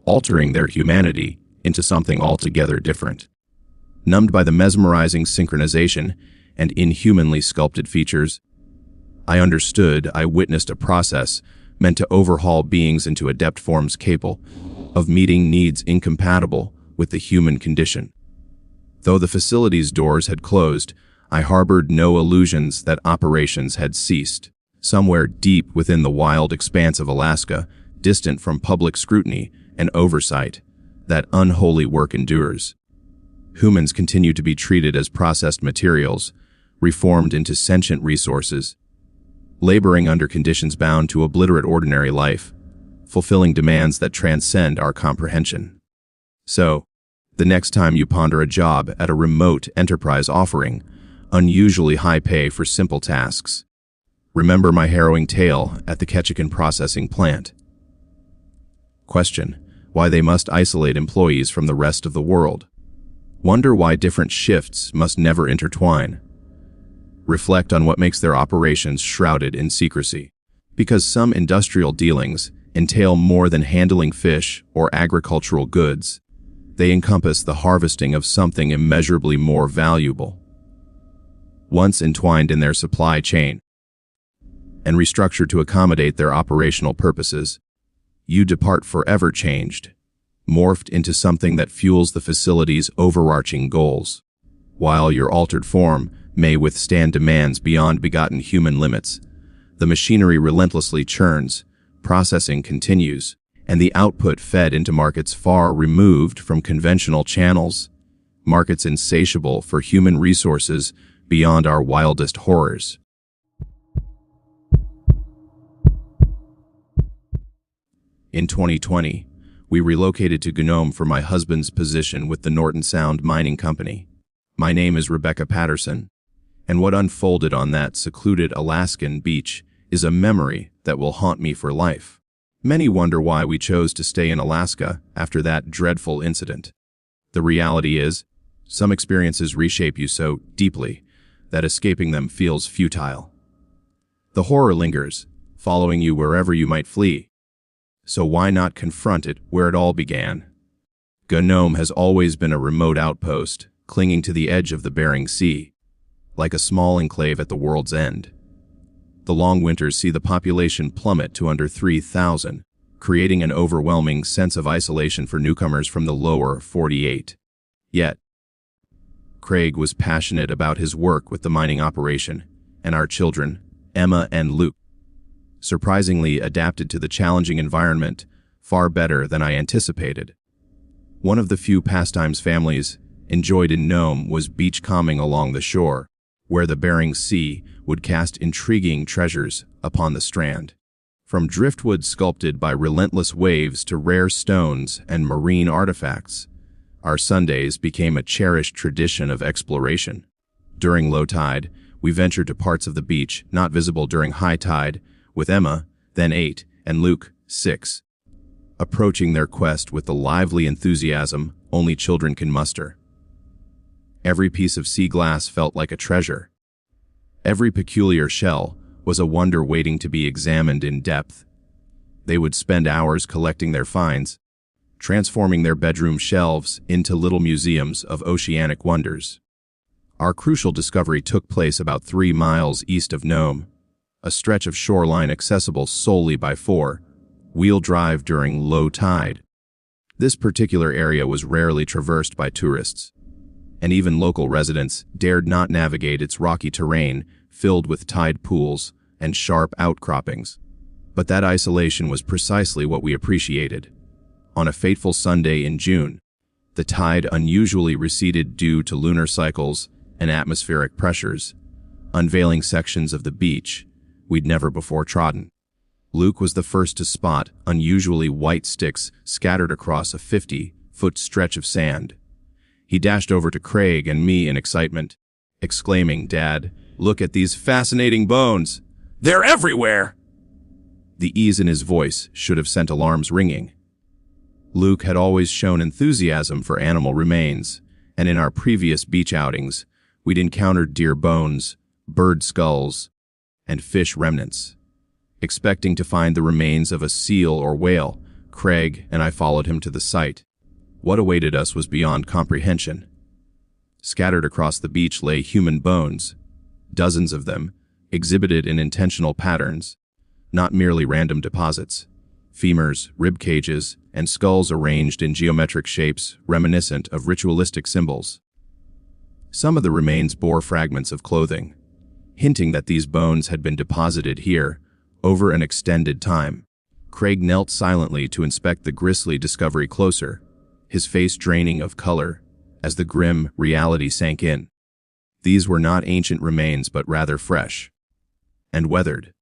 A: altering their humanity into something altogether different. Numbed by the mesmerizing synchronization and inhumanly sculpted features, I witnessed a process meant to overhaul beings into adept forms capable of meeting needs incompatible with the human condition. Though the facility's doors had closed, I harbored no illusions that operations had ceased. Somewhere deep within the wild expanse of Alaska, distant from public scrutiny and oversight, that unholy work endures. Humans continue to be treated as processed materials, reformed into sentient resources, laboring under conditions bound to obliterate ordinary life, fulfilling demands that transcend our comprehension. So, the next time you ponder a job at a remote enterprise offering unusually high pay for simple tasks, remember my harrowing tale at the Ketchikan processing plant. Question: why they must isolate employees from the rest of the world. Wonder why different shifts must never intertwine. Reflect on what makes their operations shrouded in secrecy. Because some industrial dealings entail more than handling fish or agricultural goods. They encompass the harvesting of something immeasurably more valuable. Once entwined in their supply chain and restructured to accommodate their operational purposes, you depart forever changed, morphed into something that fuels the facility's overarching goals. While your altered form may withstand demands beyond begotten human limits, the machinery relentlessly churns, processing continues, and the output fed into markets far removed from conventional channels, markets insatiable for human resources beyond our wildest horrors. In 2020, we relocated to Gnome for my husband's position with the Norton Sound Mining Company. My name is Rebecca Patterson, and what unfolded on that secluded Alaskan beach is a memory that will haunt me for life. Many wonder why we chose to stay in Alaska after that dreadful incident. The reality is, some experiences reshape you so deeply that escaping them feels futile. The horror lingers, following you wherever you might flee. So why not confront it where it all began? Gnome has always been a remote outpost, clinging to the edge of the Bering Sea, like a small enclave at the world's end. The long winters see the population plummet to under 3,000, creating an overwhelming sense of isolation for newcomers from the lower 48. Yet, Craig was passionate about his work with the mining operation, and our children, Emma and Luke, surprisingly adapted to the challenging environment far better than I anticipated. One of the few pastimes families enjoyed in Nome was beachcombing along the shore, where the Bering Sea would cast intriguing treasures upon the strand. From driftwood sculpted by relentless waves to rare stones and marine artifacts, our Sundays became a cherished tradition of exploration. During low tide, we ventured to parts of the beach not visible during high tide, with Emma, then 8, and Luke, 6, approaching their quest with the lively enthusiasm only children can muster. Every piece of sea glass felt like a treasure. Every peculiar shell was a wonder waiting to be examined in depth. They would spend hours collecting their finds, transforming their bedroom shelves into little museums of oceanic wonders. Our crucial discovery took place about 3 miles east of Nome, a stretch of shoreline accessible solely by four-wheel drive during low tide. This particular area was rarely traversed by tourists, and even local residents dared not navigate its rocky terrain filled with tide pools and sharp outcroppings. But that isolation was precisely what we appreciated. On a fateful Sunday in June, the tide unusually receded due to lunar cycles and atmospheric pressures, unveiling sections of the beach we'd never before trodden. Luke was the first to spot unusually white sticks scattered across a 50-foot stretch of sand. He dashed over to Craig and me in excitement, exclaiming, "Dad, look at these fascinating bones! They're everywhere!" The ease in his voice should have sent alarms ringing. Luke had always shown enthusiasm for animal remains, and in our previous beach outings, we'd encountered deer bones, bird skulls, and fish remnants. Expecting to find the remains of a seal or whale, Craig and I followed him to the site. What awaited us was beyond comprehension. Scattered across the beach lay human bones, dozens of them, exhibited in intentional patterns, not merely random deposits. Femurs, rib cages, and skulls arranged in geometric shapes reminiscent of ritualistic symbols. Some of the remains bore fragments of clothing, hinting that these bones had been deposited here over an extended time. Craig knelt silently to inspect the grisly discovery closer, his face draining of color as the grim reality sank in. These were not ancient remains but rather fresh and weathered.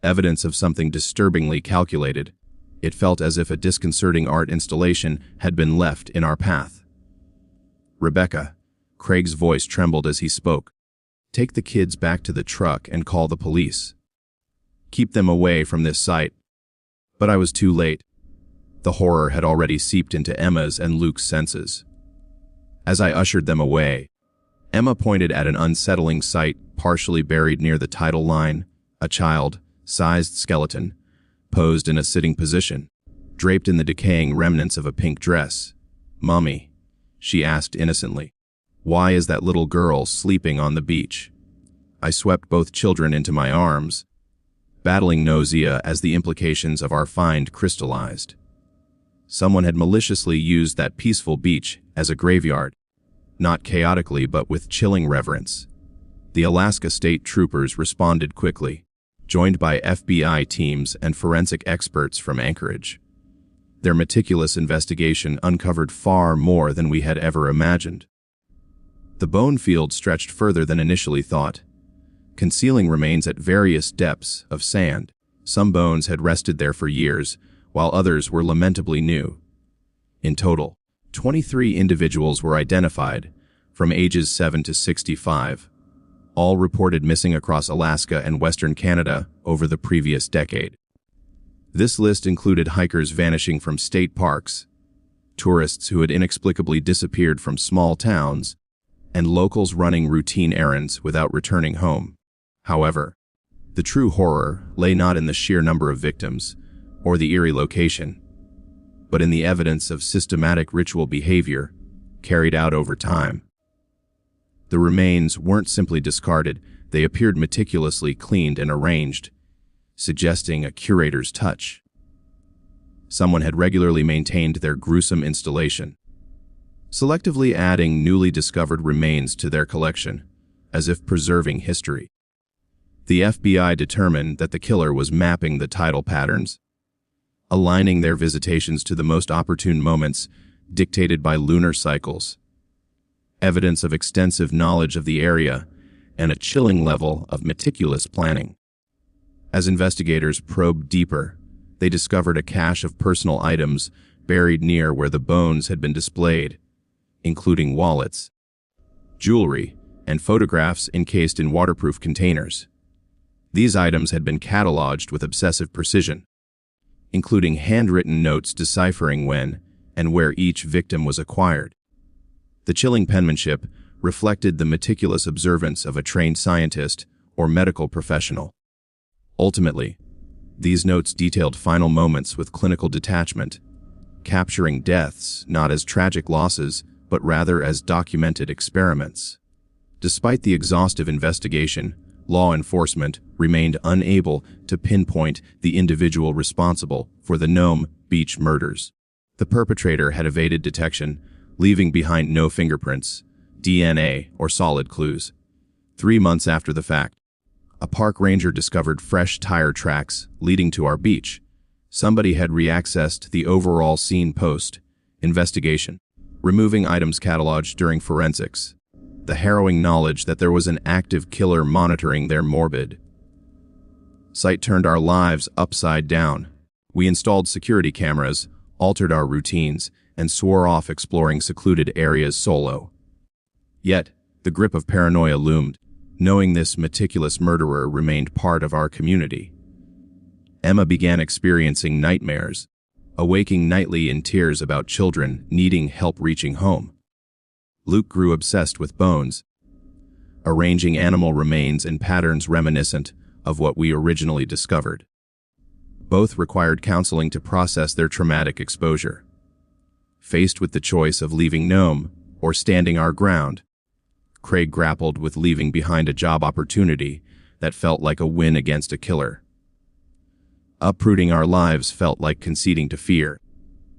A: Evidence of something disturbingly calculated. It felt as if a disconcerting art installation had been left in our path. "Rebecca," Craig's voice trembled as he spoke. "Take the kids back to the truck and call the police. Keep them away from this site." But I was too late. The horror had already seeped into Emma's and Luke's senses. As I ushered them away, Emma pointed at an unsettling sight partially buried near the tidal line, a child-sized skeleton, posed in a sitting position, draped in the decaying remnants of a pink dress. "Mommy," she asked innocently, "why is that little girl sleeping on the beach?" I swept both children into my arms, battling nausea as the implications of our find crystallized. Someone had maliciously used that peaceful beach as a graveyard, not chaotically but with chilling reverence. The Alaska State Troopers responded quickly, joined by FBI teams and forensic experts from Anchorage. Their meticulous investigation uncovered far more than we had ever imagined. The bone field stretched further than initially thought, concealing remains at various depths of sand. Some bones had rested there for years, while others were lamentably new. In total, 23 individuals were identified, from ages 7 to 65, all reported missing across Alaska and Western Canada over the previous decade. This list included hikers vanishing from state parks, tourists who had inexplicably disappeared from small towns, and locals running routine errands without returning home. However, the true horror lay not in the sheer number of victims or the eerie location, but in the evidence of systematic ritual behavior carried out over time. The remains weren't simply discarded, they appeared meticulously cleaned and arranged, suggesting a curator's touch. Someone had regularly maintained their gruesome installation, selectively adding newly discovered remains to their collection, as if preserving history. The FBI determined that the killer was mapping the tidal patterns, aligning their visitations to the most opportune moments dictated by lunar cycles. Evidence of extensive knowledge of the area and a chilling level of meticulous planning. As investigators probed deeper, they discovered a cache of personal items buried near where the bones had been displayed, including wallets, jewelry, and photographs encased in waterproof containers. These items had been cataloged with obsessive precision, including handwritten notes deciphering when and where each victim was acquired. The chilling penmanship reflected the meticulous observance of a trained scientist or medical professional. Ultimately, these notes detailed final moments with clinical detachment, capturing deaths not as tragic losses, but rather as documented experiments. Despite the exhaustive investigation, law enforcement remained unable to pinpoint the individual responsible for the Nome Beach murders. The perpetrator had evaded detection, leaving behind no fingerprints, DNA, or solid clues. 3 months after the fact, a park ranger discovered fresh tire tracks leading to our beach. Somebody had reaccessed the overall scene post-investigation, removing items cataloged during forensics. The harrowing knowledge that there was an active killer monitoring their morbid site turned our lives upside down. We installed security cameras, altered our routines, and swore off exploring secluded areas solo. Yet, the grip of paranoia loomed, knowing this meticulous murderer remained part of our community. Emma began experiencing nightmares, awaking nightly in tears about children needing help reaching home. Luke grew obsessed with bones, arranging animal remains in patterns reminiscent of what we originally discovered. Both required counseling to process their traumatic exposure. Faced with the choice of leaving Nome or standing our ground, Craig grappled with leaving behind a job opportunity that felt like a win against a killer. Uprooting our lives felt like conceding to fear,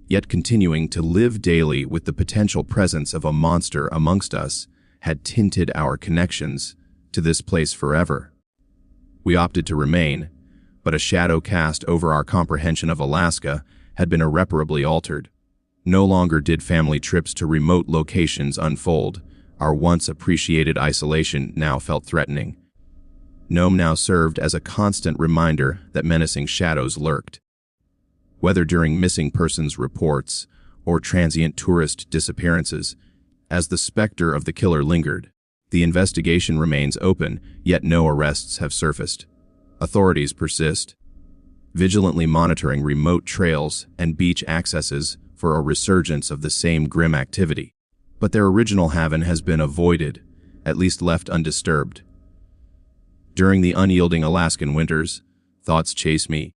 A: yet continuing to live daily with the potential presence of a monster amongst us had tinted our connections to this place forever. We opted to remain, but a shadow cast over our comprehension of Alaska had been irreparably altered. No longer did family trips to remote locations unfold. Our once appreciated isolation now felt threatening. Nome now served as a constant reminder that menacing shadows lurked. Whether during missing persons reports or transient tourist disappearances, as the specter of the killer lingered, the investigation remains open, yet no arrests have surfaced. Authorities persist, vigilantly monitoring remote trails and beach accesses for a resurgence of the same grim activity. But their original haven has been avoided, at least left undisturbed. During the unyielding Alaskan winters, thoughts chase me,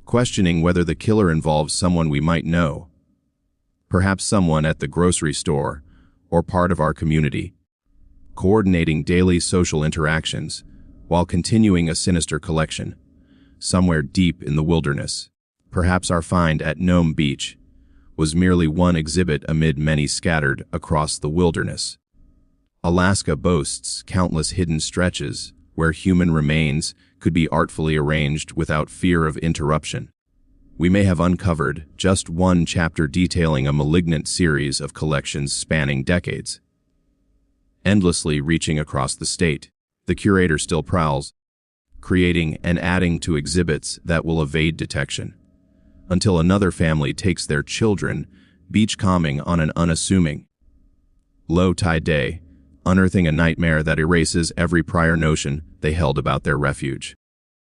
A: questioning whether the killer involves someone we might know, perhaps someone at the grocery store or part of our community, coordinating daily social interactions while continuing a sinister collection, somewhere deep in the wilderness. Perhaps our find at Nome Beach was merely one exhibit amid many scattered across the wilderness. Alaska boasts countless hidden stretches where human remains could be artfully arranged without fear of interruption. We may have uncovered just one chapter detailing a malignant series of collections spanning decades. Endlessly reaching across the state, the curator still prowls, creating and adding to exhibits that will evade detection, until another family takes their children beachcombing on an unassuming low tide day, unearthing a nightmare that erases every prior notion they held about their refuge.